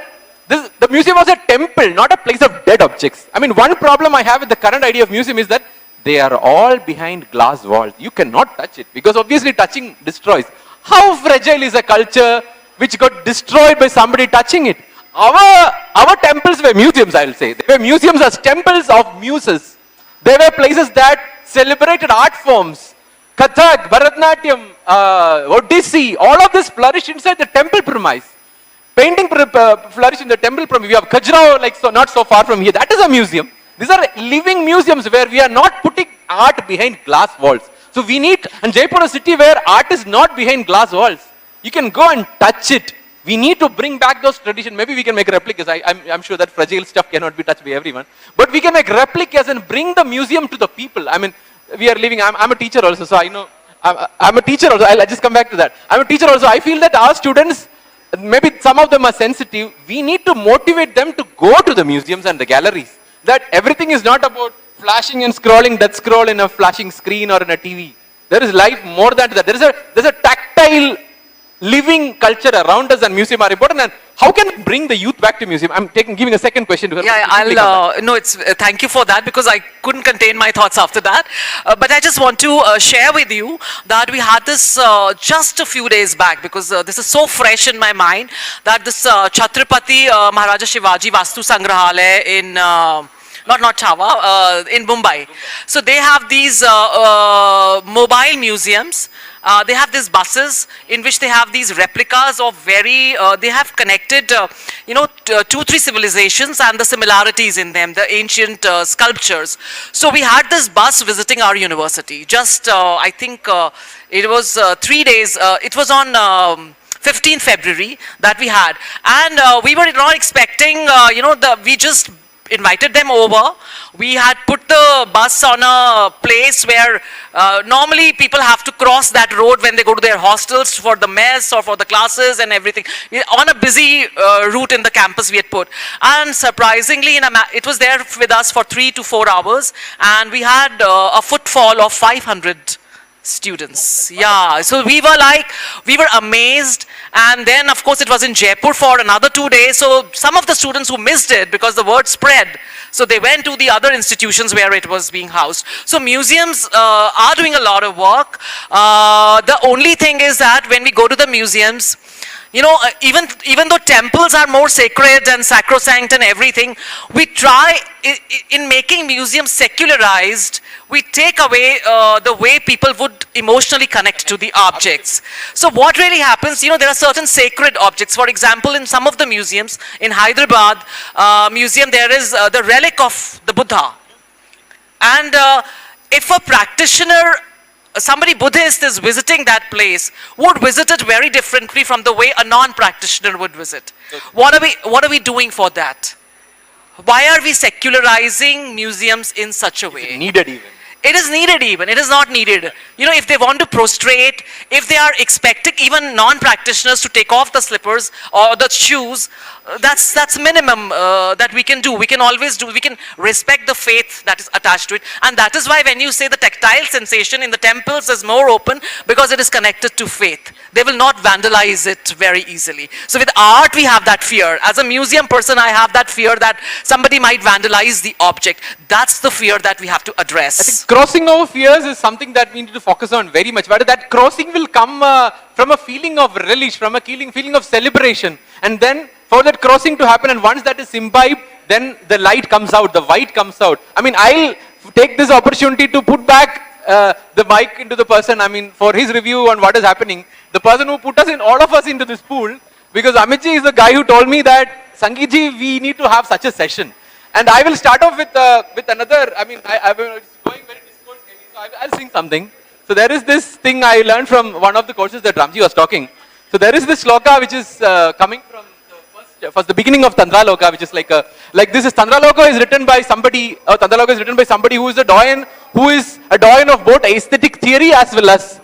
the museum was a temple, not a place of dead objects. I mean, one problem I have with the current idea of museum is that they are all behind glass walls. You cannot touch it because obviously touching destroys. How fragile is a culture which got destroyed by somebody touching it? Our temples were museums, I will say. They were museums as temples of muses. They were places that celebrated art forms. Kathak, Bharatnatyam, Odissi, all of this flourished inside the temple premise. Painting flourished in the temple premise. We have Khajuraho, like so, not so far from here. That is a museum. These are living museums where we are not putting art behind glass walls. So we need, and Jaipur is a city where art is not behind glass walls. You can go and touch it. We need to bring back those traditions. Maybe we can make replicas. I'm sure that fragile stuff cannot be touched by everyone. But we can make replicas and bring the museum to the people. I mean, we are living, I'm a teacher also, so I know, I'm a teacher also. I'll just come back to that. I'm a teacher also. I feel that our students, maybe some of them are sensitive. We need to motivate them to go to the museums and the galleries. That everything is not about flashing and scrolling, that scroll in a flashing screen or in a TV. There is life more than that. There's a tactile living culture around us, and museum are important. And how can we bring the youth back to museum? I'm giving a second question to her. Yeah, no, it's thank you for that because I couldn't contain my thoughts after that. But I just want to share with you that we had this just a few days back because this is so fresh in my mind that this Chhatrapati Maharaja Shivaji Vastu Sangrahalaya in not Chava, in Mumbai. So they have these mobile museums. They have these buses in which they have these replicas of they have connected, 2-3 civilizations and the similarities in them, the ancient sculptures. So we had this bus visiting our university. Just, I think it was 3 days, it was on 15th February that we had. And we were not expecting, we just invited them over. We had put the bus on a place where normally people have to cross that road when they go to their hostels for the mess or for the classes and everything. On a busy route in the campus we had put. And surprisingly, it was there with us for 3 to 4 hours. And we had a footfall of 500 students. Yeah, so we were amazed. And then of course it was in Jaipur for another 2 days. So some of the students who missed it because the word spread, so they went to the other institutions where it was being housed. So museums are doing a lot of work. The only thing is that when we go to the museums, even though temples are more sacred and sacrosanct and everything, we try, in making museums secularized, we take away the way people would emotionally connect to the objects. So what really happens, there are certain sacred objects. For example, in some of the museums, in Hyderabad museum, there is the relic of the Buddha. And if a practitioner, somebody Buddhist is visiting that place, would visit it very differently from the way a non-practitioner would visit. What are we doing for that? Why are we secularizing museums in such a way? Needed even. It is needed even. It is not needed. If they want to prostrate, if they are expecting even non-practitioners to take off the slippers or the shoes, that's minimum that we can do. We can always do. We can respect the faith that is attached to it. And that is why when you say the tactile sensation in the temples is more open, because it is connected to faith. They will not vandalize it very easily. So with art, we have that fear. As a museum person, I have that fear that somebody might vandalize the object. That's the fear that we have to address. I think crossing over fears is something that we need to focus on very much. But that crossing will come from a feeling of relish, from a feeling of celebration. And then for that crossing to happen, and once that is imbibed, then the light comes out, the white comes out. I mean, I'll take this opportunity to put back the mic into the person, for his review on what is happening. The person who put all of us into this pool, because Amit ji is the guy who told me that, Sangeet ji, we need to have such a session. And I will start off with another, it's going very Discord heavy, so I'll sing something. So there is this thing I learned from one of the courses that Ramji was talking. So there is this shloka which is coming from the first first the beginning of Tandraloka, which is like this is Tandraloka is written by somebody, Tandraloka is written by somebody who is a doyen of both aesthetic theory as well as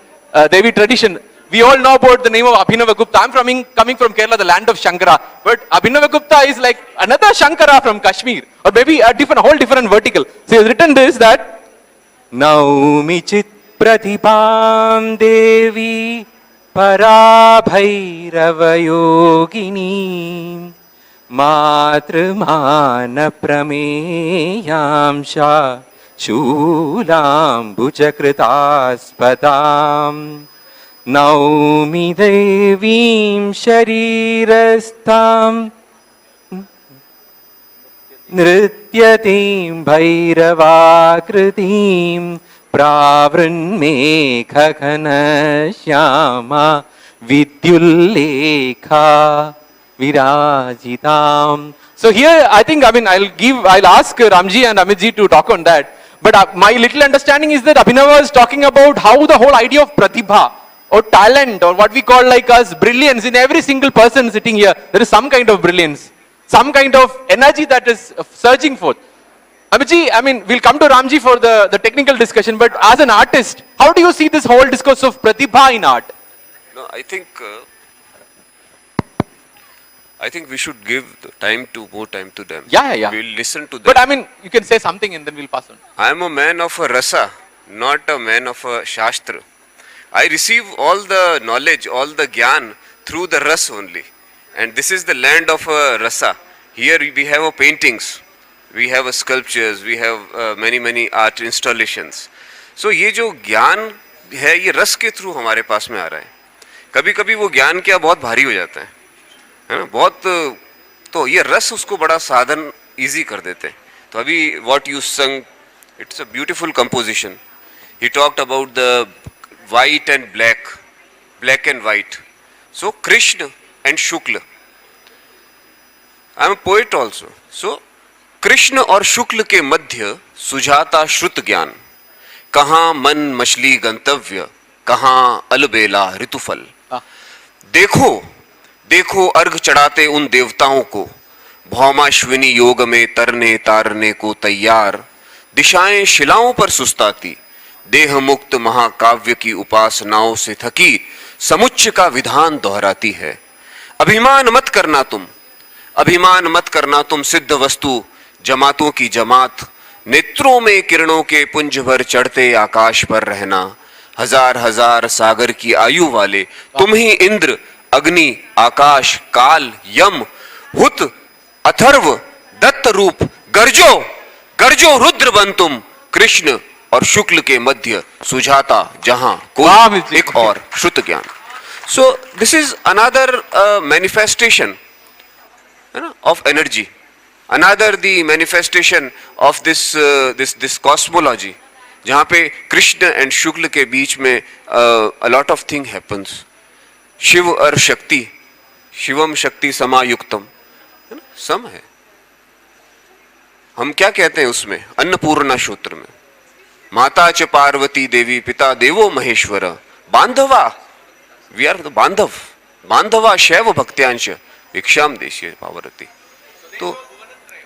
Devi tradition. We all know about the name of Abhinavagupta. I'm coming from Kerala, the land of Shankara. But Abhinavagupta is like another Shankara from Kashmir, or maybe a whole different vertical. So he has written this that Naumi Chit Pratibham Devi Parabhairavayogini Matrumana Prameyamsha Shulam Bhujakritaspadam Naumi Devim Sharirastam Nrityatim Bhairavakritim Pravrinmekhana Shyama Vidyullekha Virajitam. So here I'll ask Ramji and Amitji to talk on that. But my little understanding is that Abhinava is talking about how the whole idea of pratibha or talent or what we call like as brilliance in every single person sitting here. There is some kind of brilliance, some kind of energy that is surging forth. Amitji, we'll come to Ramji for the technical discussion, but as an artist, how do you see this whole discourse of pratibha in art? No, I think we should give more time to them. Yeah. We'll listen to them. But you can say something and then we'll pass on. I am a man of a rasa, not a man of a shastra. I receive all the knowledge, all the gyan through the ras only. And this is the land of a rasa. Here we have paintings, we have sculptures, we have many art installations. So ये जो ज्ञान है ये रस के through हमारे पास में आ रहा है. कभी कभी वो ज्ञान क्या बहुत भारी हो जाता है ना, बहुत, तो ये रस उसको बड़ा साधन इजी कर देते हैं. तो अभी what you sung, it's a beautiful composition. He talked about the white and black and white. So Krishna and Shukla. I am a poet also. So Krishna और शुक्ल के मध्य सुझाता श्रुत ज्ञान, कहाँ मन मछली गंतव्य, कहाँ अलबेला ऋतुफल. देखो देखो अर्घ चढ़ाते उन देवताओं को, भौमाश्विनी योग में तरने तारने को तैयार. दिशाएं शिलाओं पर सुस्ताती, देह मुक्त महाकाव्य की उपासनाओं से थकी समुच्च का विधान दोहराती है. अभिमान मत करना तुम सिद्ध वस्तु जमातों की जमात, नेत्रों में किरणों के पुंज भर चढ़ते आकाश पर रहना. हजार सागर की आयु वाले तुम ही इंद्र अग्नि आकाश काल यम हुत अथर्व दत्त रूप. गर्जो रुद्र बन तुम, कृष्ण और शुक्ल के मध्य सुझाता जहां कोई एक और श्रुत ज्ञान. So this is another manifestation of energy. Another the manifestation of this cosmology, जहाँ पे कृष्ण एंड शुक्ल के बीच में a lot of thing happens. Shiv और शक्ति, शिवम शक्ति समायुक्तम, है ना, सम है. हम क्या कहते हैं उसमें अन्नपूर्णा सूत्र में, माता च पार्वती देवी पिता देवो महेश्वर, बांधवा, वी आर द बांधवा शैव भक्त्यांश भिक्षाम देशीय पावरती. तो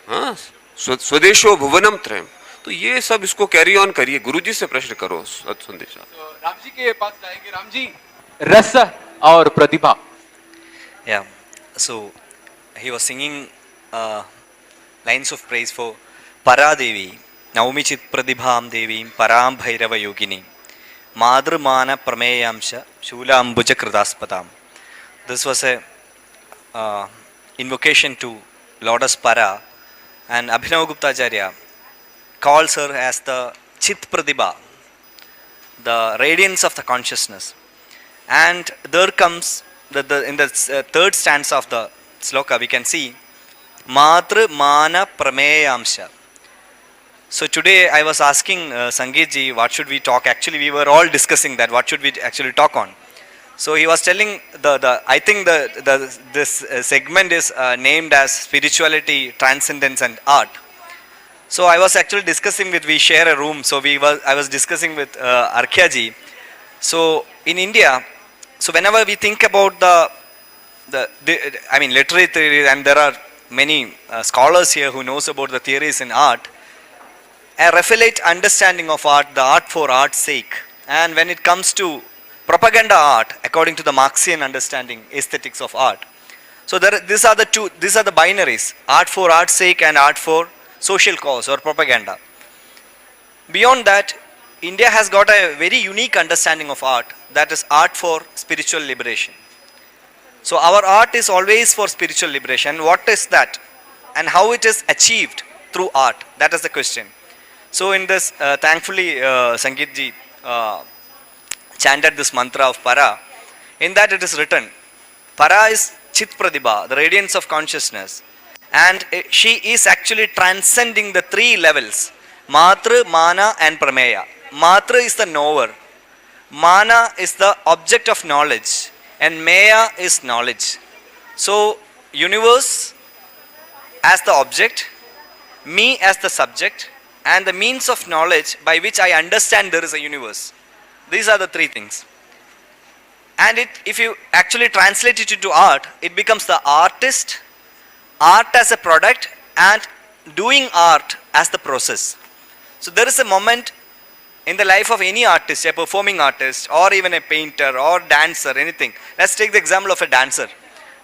हाँ, स्वदेशो भुवनम त्रयम. तो ये सब इसको कैरी ऑन करिए. गुरुजी से प्रश्न करो. संदेश रामजी के पास जाएंगे. रामजी, रस और प्रतिभा. Yeah, so he was singing lines of praise for Paradevi, Naumi Chit Pradibham Devi, Param Bhairava Yogini, Madhrumana Prameyamsha, Shula Ambuja Kritaspadam. This was a invocation to Lotus Para, and Abhinavaguptacharya calls her as the Chit Pradibha, the radiance of the consciousness. And there comes in the third stanza of the sloka we can see Matru Mana Prameyamsha. So today I was asking Sangeet ji what should we talk. Actually we were all discussing that what should we actually talk on. So he was telling I think this segment is named as spirituality, transcendence and art. So I was actually discussing we share a room, so I was discussing with Arkya ji. So in India, so whenever we think about the I mean, literary theory, and there are many scholars here who knows about the theories in art. A Raphaelite understanding of art, the art for art's sake, and when it comes to propaganda art, according to the Marxian understanding, aesthetics of art. So these are the binaries: art for art's sake and art for social cause or propaganda. Beyond that, India has got a very unique understanding of art, that is art for spiritual liberation. So our art is always for spiritual liberation. What is that? And how it is achieved through art? That is the question. So in this, thankfully, Sangeet ji chanted this mantra of Para. In that it is written, Para is Chit Pradibha, the radiance of consciousness. And she is actually transcending the three levels: Matra, Mana and Prameya. Matra is the knower. Mana is the object of knowledge. And Maya is knowledge. So, universe as the object, me as the subject, and the means of knowledge by which I understand there is a universe. These are the three things. And if you actually translate it into art, it becomes the artist, art as a product, and doing art as the process. So there is a moment in the life of any artist, a performing artist, or even a painter, or dancer, anything. Let's take the example of a dancer.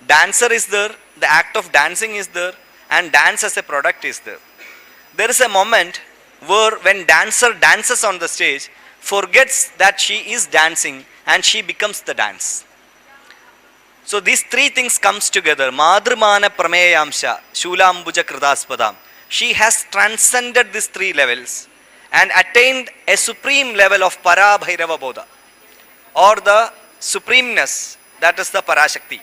Dancer is there, the act of dancing is there, and dance as a product is there. There is a moment where when dancer dances on the stage, forgets that she is dancing and she becomes the dance. So these three things comes together. Madhrumana Prameyamsha, Shulambuja Kridaspadam. She has transcended these three levels and attained a supreme level of Para Bhairava Bodha, or the supremeness, that is the Parashakti.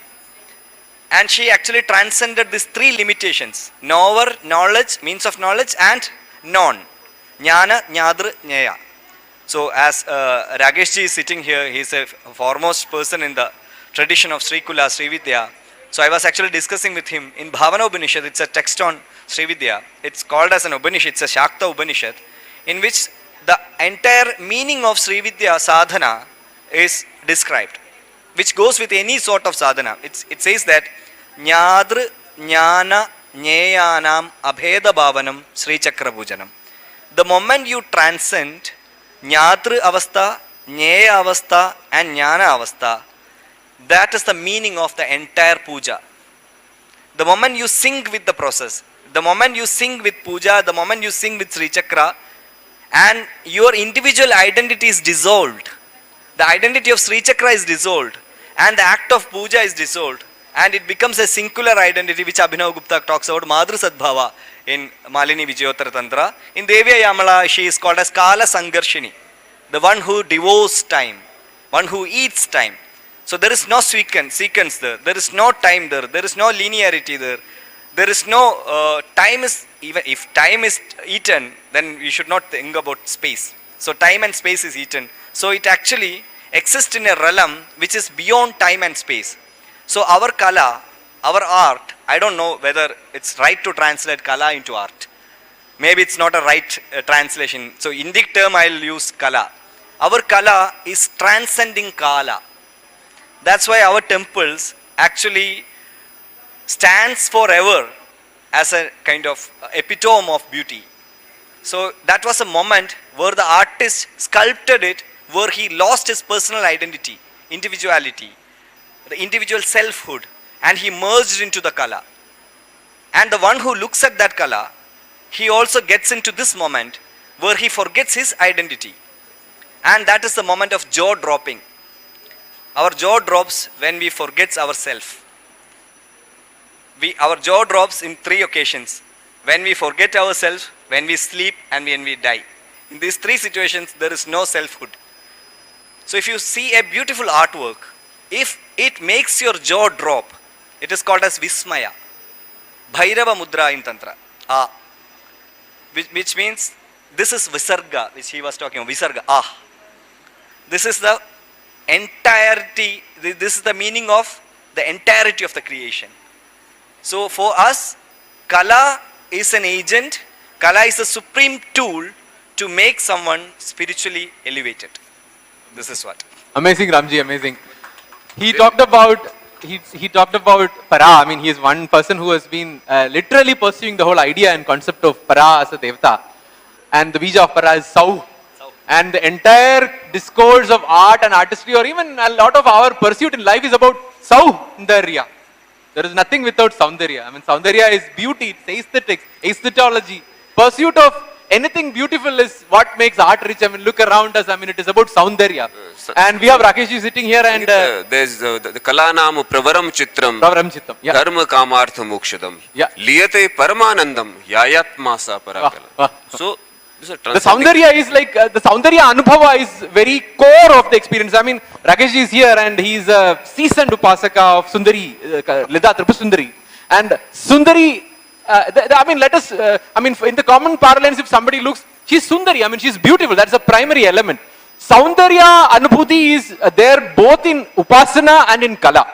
And she actually transcended these three limitations: knower, knowledge, means of knowledge, and non. Jnana, Jnadra, Jnaya. So as Rakesh ji is sitting here, he is a foremost person in the tradition of Sri Kula, Sri Vidya. So I was actually discussing with him in Bhavana Upanishad. It's a text on Sri Vidya. It's called as an Upanishad, it's a Shakta Upanishad, in which the entire meaning of Sri Vidya sadhana is described, which goes with any sort of sadhana. It says that Jnadra, Jnana, Jnayanam, Abheda Bhavanam, Sri Chakra Pujanam. The moment you transcend Jnatra Avastha, Jnaya Avastha and Jnana Avastha, that is the meaning of the entire puja. The moment you sync with the process, the moment you sync with puja, the moment you sync with Sri Chakra, and your individual identity is dissolved. The identity of Sri Chakra is dissolved, and the act of puja is dissolved, and it becomes a singular identity, which Abhinav Gupta talks about, Madhur Sadbhava in Malini Vijayottara Tantra. In Devya Yamala, she is called as Kala Sangarshini, the one who devours time, one who eats time. So there is no sequence there, there is no time there is no linearity there. There is no time is, even if time is eaten, then you should not think about space. So time and space is eaten. So it actually exists in a realm which is beyond time and space. So our Kala, our art, I don't know whether it's right to translate Kala into art. Maybe it's not a right translation. So Indic term I'll use Kala. Our Kala is transcending Kala. That's why our temples actually stands forever as a kind of epitome of beauty. So that was a moment where the artist sculpted it, where he lost his personal identity, individuality, the individual selfhood, and he merged into the Kala. And the one who looks at that Kala, he also gets into this moment where he forgets his identity. And that is the moment of jaw dropping. Our jaw drops when we forget ourselves. Our jaw drops in three occasions: when we forget ourselves, when we sleep, and when we die. In these three situations, there is no selfhood. So if you see a beautiful artwork, if it makes your jaw drop, it is called as Vismaya. Bhairava Mudra in Tantra. Which means this is Visarga, which he was talking about. Visarga. This is the entirety, this is the meaning of the entirety of the creation. So for us, Kala is an agent, Kala is a supreme tool to make someone spiritually elevated. This is what. Amazing, Ramji, amazing. He talked about he talked about para. I mean, he is one person who has been literally pursuing the whole idea and concept of para as a devta. And the bija of para is sau. And the entire discourse of art and artistry, or even a lot of our pursuit in life, is about saundarya. There is nothing without saundarya. I mean, saundarya is beauty, it's aesthetics, aesthetology. Pursuit of anything beautiful is what makes art rich. I mean, look around us. I mean, it is about saundarya. And we have Rakesh ji sitting here, and there's the Kalla naam pravaram chitram. Pravaram chittam. Yeah. Dharma kamartha mokshadam. Yeah. Liyate paramanandam yayatmasa parakala. So, this is a the Saundarya is like, the Saundarya Anubhava is very core of the experience. I mean, Rakesh is here and he is a seasoned Upasaka of Sundari, Lida Tripusundari. And Sundari, I mean, let us, I mean, in the common parlance, if somebody looks, she's Sundari, I mean, she's beautiful, that's a primary element. Saundarya Anubhuti is there both in Upasana and in Kala.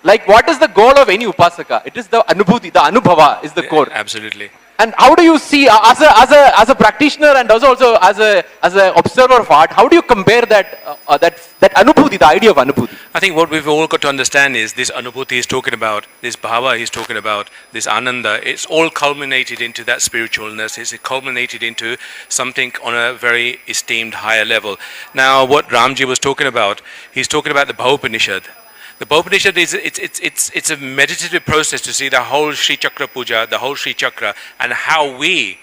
Like, what is the goal of any Upasaka? It is the Anubhuti, the Anubhava is the core. Absolutely. And how do you see, as a practitioner and also as a observer of art, how do you compare that anubhuti, the idea of anubhuti? I think what we've all got to understand is this anubhuti he's talking about, this bhava he's talking about, this ananda, it's all culminated into that spiritualness, it's culminated into something on a very esteemed higher level. Now what Ramji was talking about, he's talking about the Bhaupanishad. The Bhaupanishad is it's a meditative process to see the whole Sri Chakra Puja, the whole Sri Chakra, and how we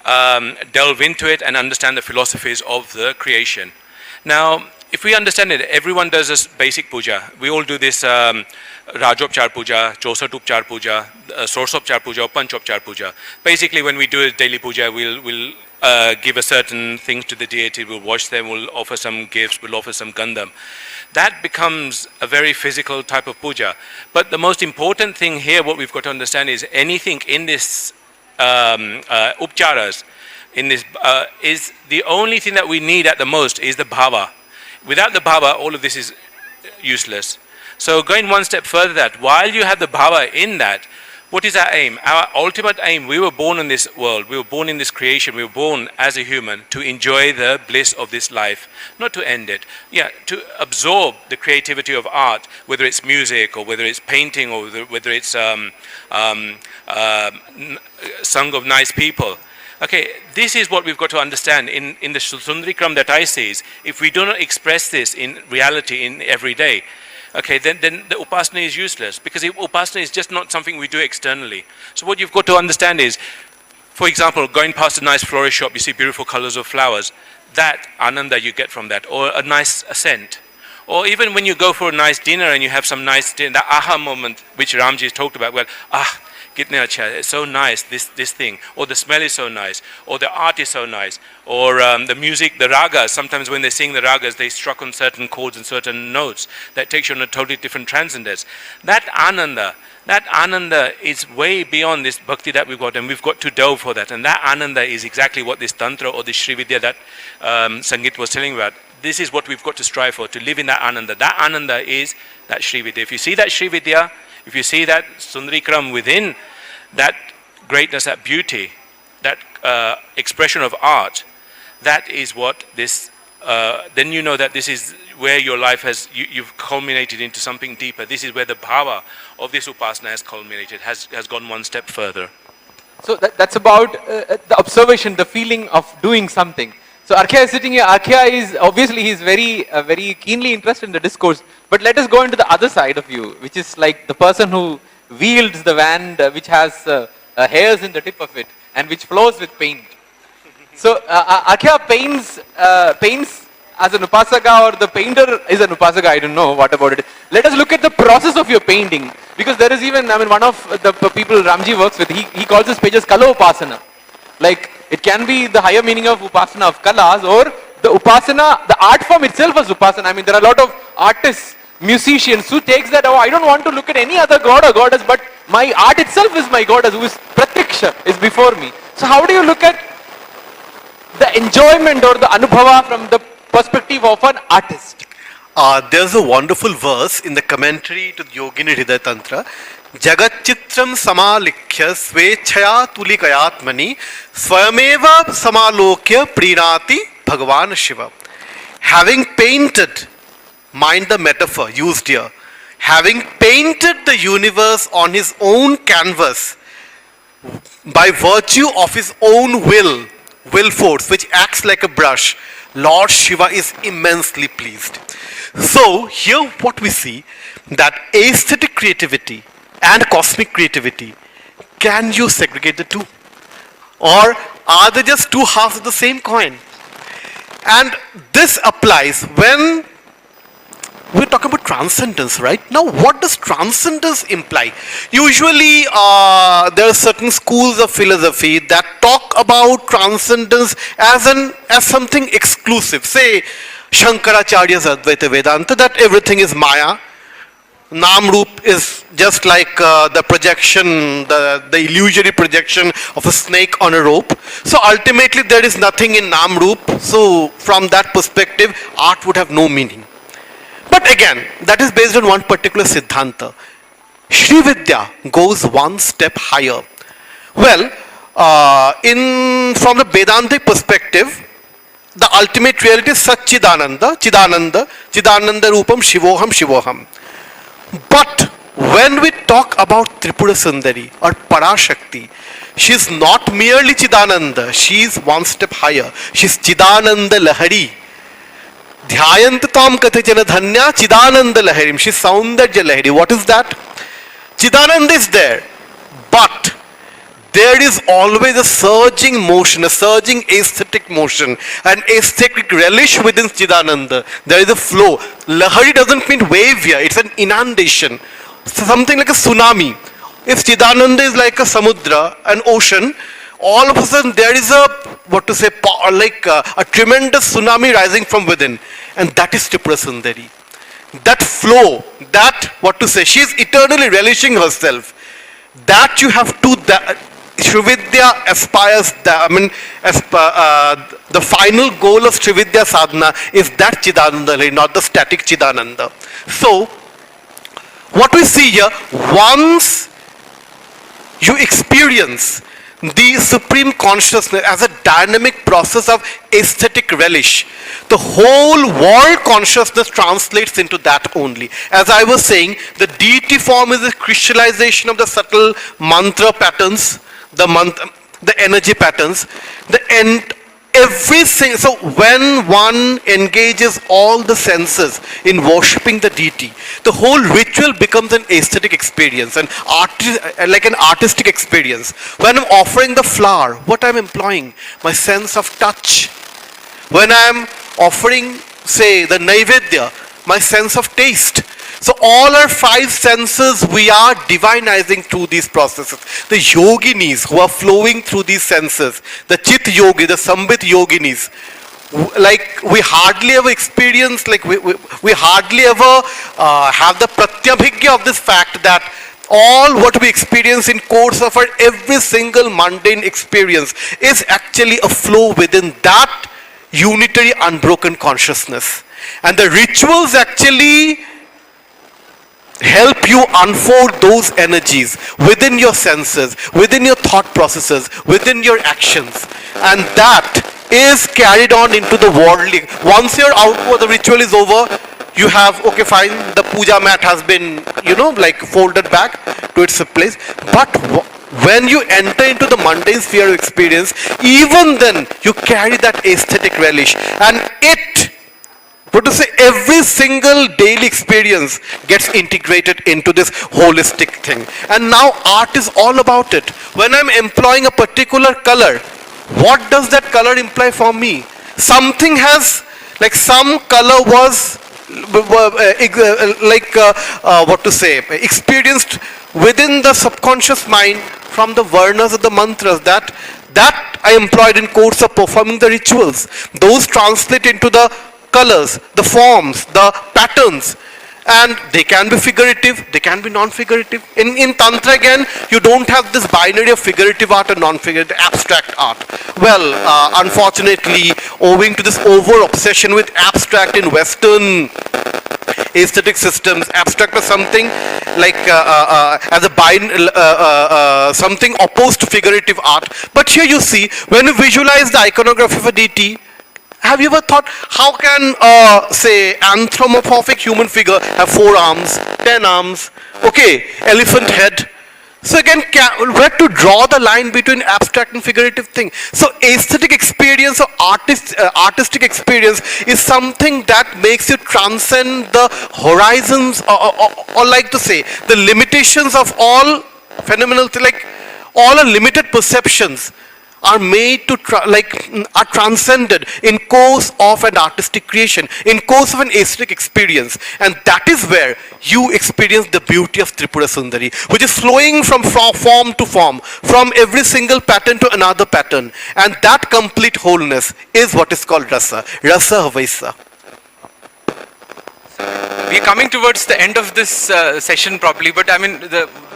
delve into it and understand the philosophies of the creation. Now, if we understand it, everyone does this basic puja. We all do this Rajopchar Puja, Chosatupchar Puja, Sorsopchar Puja, or Panchopchar Puja. Basically, when we do a daily puja, we'll give a certain things to the deity, we'll wash them, we'll offer some gifts, we'll offer some gandham. That becomes a very physical type of puja. But the most important thing here, what we've got to understand is anything in this upcharas, in this is the only thing that we need at the most is the bhava. Without the bhava, all of this is useless. So going one step further, that while you have the bhava in that, what is our aim? Our ultimate aim, we were born in this world, we were born in this creation, we were born as a human to enjoy the bliss of this life, not to end it. Yeah, to absorb the creativity of art, whether it's music or whether it's painting or whether it's sung of nice people. Okay, this is what we've got to understand in the Sundarikram that I see is, if we do not express this in reality in every day, okay, then the upasana is useless, because upasana is just not something we do externally. So what you've got to understand is, for example, going past a nice florist shop, you see beautiful colors of flowers, that ananda you get from that, or a nice scent. Or even when you go for a nice dinner and you have some nice dinner, the aha moment, which Ramji has talked about, well, kitne acha, it's so nice, this thing, or the smell is so nice, or the art is so nice, or the music, the ragas, sometimes when they sing the ragas, they struck on certain chords and certain notes, that takes you on a totally different transcendence. That ananda is way beyond this bhakti that we've got, and we've got to delve for that, and that ananda is exactly what this tantra or this Sri Vidya that Sangeet was telling about. This is what we've got to strive for, to live in that ananda. That ananda is that Sri Vidya. If you see that Sri Vidya, if you see that Sundarikram within that greatness, that beauty, that expression of art, that is what this, then you know that this is where your life has, you've culminated into something deeper. This is where the bhava of this upasana has culminated, has gone one step further. So that's about the observation, the feeling of doing something. So Arkya is sitting here. Arkya is, obviously he's very keenly interested in the discourse. But let us go into the other side of you, which is like the person who wields the wand, which has hairs in the tip of it, and which flows with paint. So Arkya paints as an upasaka, or the painter is an upasaka, I don't know what about it. Let us look at the process of your painting. Because there is even, I mean, one of the people Ramji works with, he calls this page as Kalla Upasana. Like, it can be the higher meaning of upasana of kalas, or the upasana, the art form itself as upasana. I mean, there are a lot of artists, musicians who takes that, I don't want to look at any other god or goddess, but my art itself is my goddess, who is pratyaksha, is before me. So how do you look at the enjoyment or the anubhava from the perspective of an artist? There's a wonderful verse in the commentary to the Yogini Hridaya Tantra. Jagatchitram samalikhya svechaya tulikayatmani swayameva samalokya prinati bhagavan Shiva. Having painted, mind the metaphor used here. having painted the universe on his own canvas by virtue of his own will force, which acts like a brush, Lord Shiva is immensely pleased. So here what we see, that aesthetic creativity and cosmic creativity, can you segregate the two? Or are they just two halves of the same coin? And this applies when we're talking about transcendence, right? Now, what does transcendence imply? Usually, there are certain schools of philosophy that talk about transcendence as something exclusive. Say, Shankaracharya's Advaita Vedanta, that everything is Maya. Namrup is just like the projection, the illusory projection of a snake on a rope. So ultimately, there is nothing in Namrup. So from that perspective, art would have no meaning. But again, that is based on one particular Siddhanta. Shri Vidya goes one step higher. Well, from the Vedantic perspective, the ultimate reality is Satchidananda, Chidananda, Chidananda Rupam, Shivoham, Shivoham. But when we talk about Tripura Sundari or Parashakti, she is not merely Chidananda, she is one step higher. She is Chidananda Lahari. Dhyayantatam kathachana dhanya Chidananda Laharim. She is Saundarya Lahari. What is that? Chidananda is there, but there is always a surging motion, a surging aesthetic motion, an aesthetic relish within Chidananda. There is a flow. Lahari doesn't mean wave here, it's an inundation. Something like a tsunami. If Chidananda is like a samudra, an ocean, all of a sudden there is a tremendous tsunami rising from within. And that is Tripura Sundari. That flow, she is eternally relishing herself. That you have to, Srividya aspires, the final goal of Srividya sadhana is that Chidananda, not the static Chidananda. So, what we see here, once you experience the supreme consciousness as a dynamic process of aesthetic relish, the whole world consciousness translates into that only. As I was saying, the deity form is a crystallization of the subtle mantra patterns, the energy patterns, everything. So when one engages all the senses in worshipping the deity, the whole ritual becomes an aesthetic experience, like an artistic experience. When I'm offering the flower, what I'm employing? My sense of touch. When I'm offering, say, the Naivedya, my sense of taste. So all our five senses we are divinizing through these processes. The yoginis who are flowing through these senses, the Chit yogi, the Sambit yoginis, like we hardly ever experience, like we hardly ever have the pratyabhigya of this fact that all what we experience in course of our every single mundane experience is actually a flow within that unitary unbroken consciousness. And the rituals actually help you unfold those energies within your senses, within your thought processes, within your actions. And that is carried on into the worldly. Once you're out, the ritual is over, you have, okay fine, the puja mat has been, folded back to its place. But when you enter into the mundane sphere of experience, even then you carry that aesthetic relish. And every single daily experience gets integrated into this holistic thing. And now art is all about it. When I'm employing a particular color, what does that color imply for me? Something has, some color was, experienced within the subconscious mind from the varnas of the mantras that I employed in course of performing the rituals. Those translate into the colors, the forms, the patterns, and they can be figurative, they can be non-figurative. In Tantra again, you don't have this binary of figurative art and non-figurative, abstract art. Well, unfortunately, owing to this over-obsession with abstract in Western aesthetic systems, abstract is something like something opposed to figurative art. But here you see, when you visualize the iconography of a deity, have you ever thought, how can, say, anthropomorphic human figure have 4 arms, 10 arms, okay, elephant head? So again, where to draw the line between abstract and figurative thing? So aesthetic experience or artistic experience is something that makes you transcend the horizons, or like to say, the limitations of all phenomenal, like all our limited perceptions are made to are transcended in course of an artistic creation, in course of an aesthetic experience, and that is where you experience the beauty of Tripura Sundari, which is flowing from form to form, from every single pattern to another pattern, and that complete wholeness is what is called rasa, rasa vaisa. We are coming towards the end of this session probably, but I mean,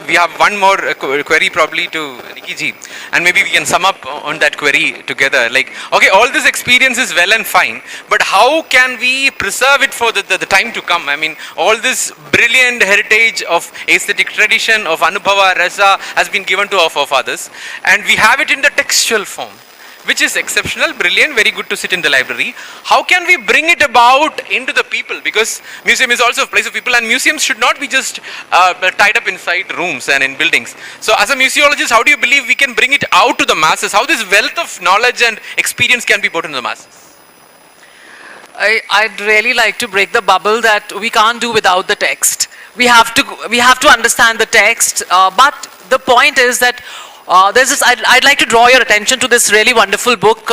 we have one more query probably to Neekee ji, and maybe we can sum up on that query together. Like, okay, all this experience is well and fine, but how can we preserve it for the time to come? I mean, all this brilliant heritage of aesthetic tradition, of Anubhava, Rasa has been given to our forefathers, and we have it in the textual form, which is exceptional, brilliant, very good to sit in the library. How can we bring it about into the people? Because museum is also a place of people, and museums should not be just tied up inside rooms and in buildings. So as a museologist, how do you believe we can bring it out to the masses? How this wealth of knowledge and experience can be brought into the masses? I'd really like to break the bubble that we can't do without the text. We have to understand the text, but the point is that there's this, I'd like to draw your attention to this really wonderful book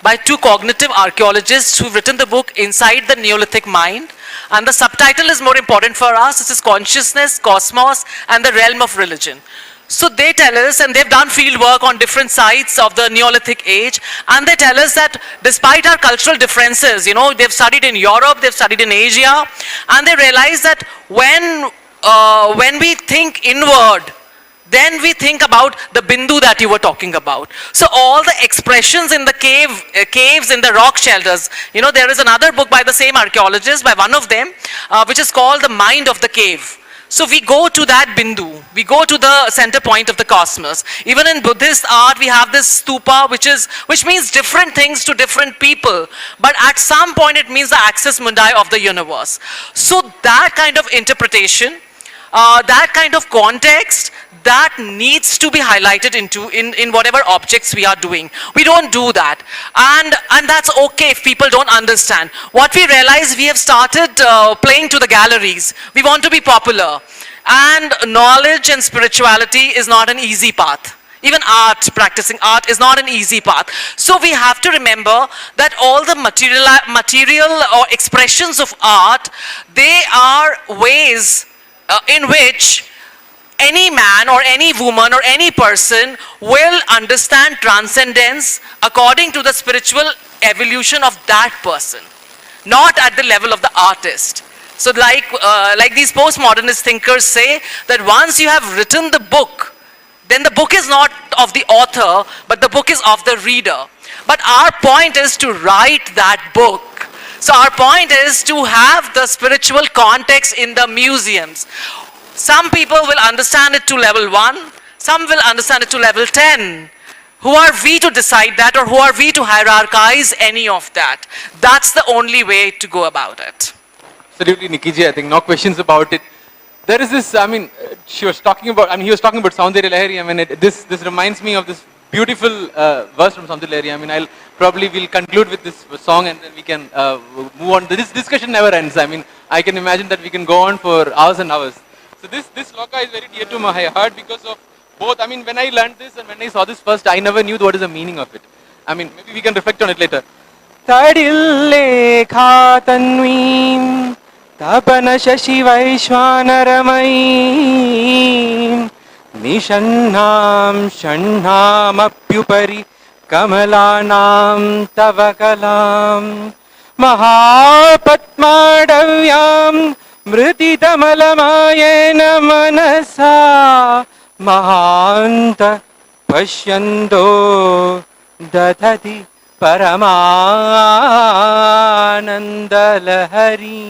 by 2 cognitive archaeologists who've written the book Inside the Neolithic Mind. And the subtitle is more important for us. This is Consciousness, Cosmos, and the Realm of Religion. So they tell us, and they've done field work on different sites of the Neolithic age, and they tell us that despite our cultural differences, you know, they've studied in Europe, they've studied in Asia, and they realize that when we think inward, then we think about the bindu that you were talking about. So all the expressions in the caves in the rock shelters, you know, there is another book by the same archaeologist, by one of them, which is called The Mind of the Cave. So we go to that bindu, we go to the center point of the cosmos. Even in Buddhist art, we have this stupa, which means different things to different people. But at some point, it means the axis mundi of the universe. So that kind of interpretation, that kind of context, that needs to be highlighted in whatever objects we are doing. We don't do that, and that's okay if people don't understand. What we realize, we have started playing to the galleries. We want to be popular, and knowledge and spirituality is not an easy path. Even art, practicing art is not an easy path. So we have to remember that all the material or expressions of art, they are ways in which any man or any woman or any person will understand transcendence according to the spiritual evolution of that person, not at the level of the artist. So like these postmodernist thinkers say, that once you have written the book, then the book is not of the author, but the book is of the reader. But our point is to write that book. So our point is to have the spiritual context in the museums. Some people will understand it to level 1, some will understand it to level 10. Who are we to decide that, or who are we to hierarchize any of that? That's the only way to go about it. Absolutely, Neekee ji, I think no questions about it. There is this, I mean, he was talking about Saundarya Lahari. I mean, this reminds me of this beautiful verse from Saundarya Lahari. I mean, we'll conclude with this song, and then we can move on. This discussion never ends. I mean, I can imagine that we can go on for hours and hours. So this sloka is very dear to my heart because of both. I mean, when I learned this and when I saw this first, I never knew what is the meaning of it. I mean, maybe we can reflect on it later. Tadille khatanvim tapana shashi vaishvanaramai nishannam shannam apyupari kamalanam tavakalam mahapatmadavyam Mrititamalamaayena manasa mahanta pashyando dathati paramanandalahari.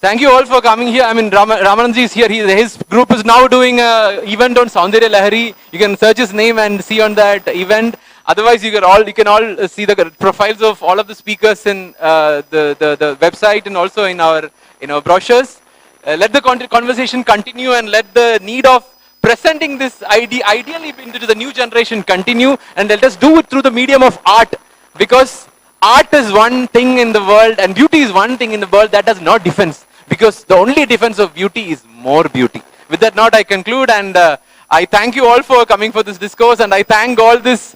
Thank you all for coming here. I mean, Ramanand is here. His group is now doing an event on Saundarya Lahari. You can search his name and see on that event. Otherwise, you can all see the profiles of all of the speakers in the website and also in our brochures. Let the conversation continue and let the need of presenting this ideally into the new generation continue, and let us do it through the medium of art, because art is one thing in the world and beauty is one thing in the world that does not defense, because the only defense of beauty is more beauty. With that note, I conclude, and I thank you all for coming for this discourse, and I thank all these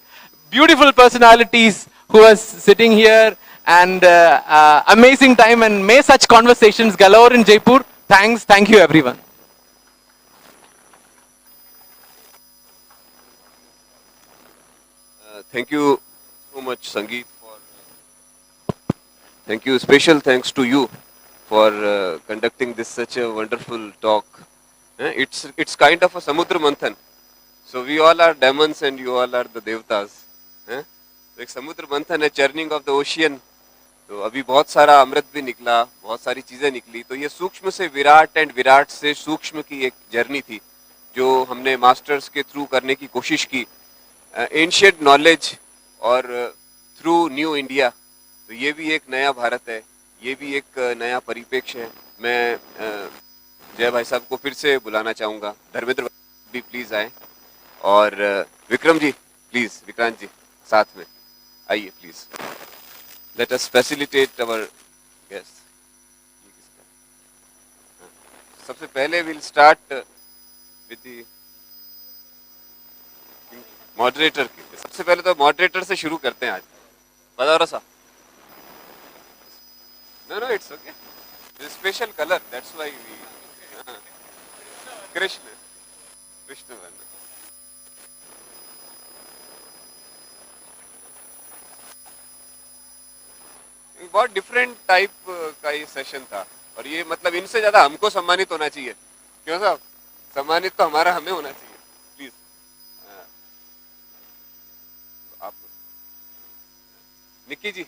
beautiful personalities who are sitting here, and amazing time, and may such conversations galore in Jaipur. Thank you everyone. Thank you so much, Sangeet. Thank you. Special thanks to you for conducting this such a wonderful talk. It's kind of a samudra manthan. So we all are demons and you all are the devtas. तो एक समुद्र मंथन है, churning of the ocean. तो अभी बहुत सारा अमृत भी निकला, बहुत सारी चीजें निकली. तो ये सूक्ष्म से विराट एंड विराट से सूक्ष्म की एक जर्नी थी जो हमने मास्टर्स के थ्रू करने की कोशिश की. एंशिएंट नॉलेज और थ्रू न्यू इंडिया. तो ये भी एक नया भारत है, ये भी एक नया परिप्रेक्ष्य है. मैं जय भाई साहब को फिर से बुलाना चाहूँगा. धर्मेंद्र भी प्लीज आए, और विक्रम जी प्लीज, विक्रांत जी साथ में आइए please. Let us facilitate our guest. सबसे पहले will start with the moderator. सबसे पहले तो मॉडरेटर से शुरू करते हैं आज. बताओ रसा. No, it's okay. This special color, that's why we. Krishna Varna. बहुत डिफरेंट टाइप का ये सेशन था, और ये मतलब इनसे ज्यादा हमको सम्मानित होना चाहिए. क्यों साहब? सम्मानित तो हमारा हमें होना चाहिए. प्लीज आप निक्की जी.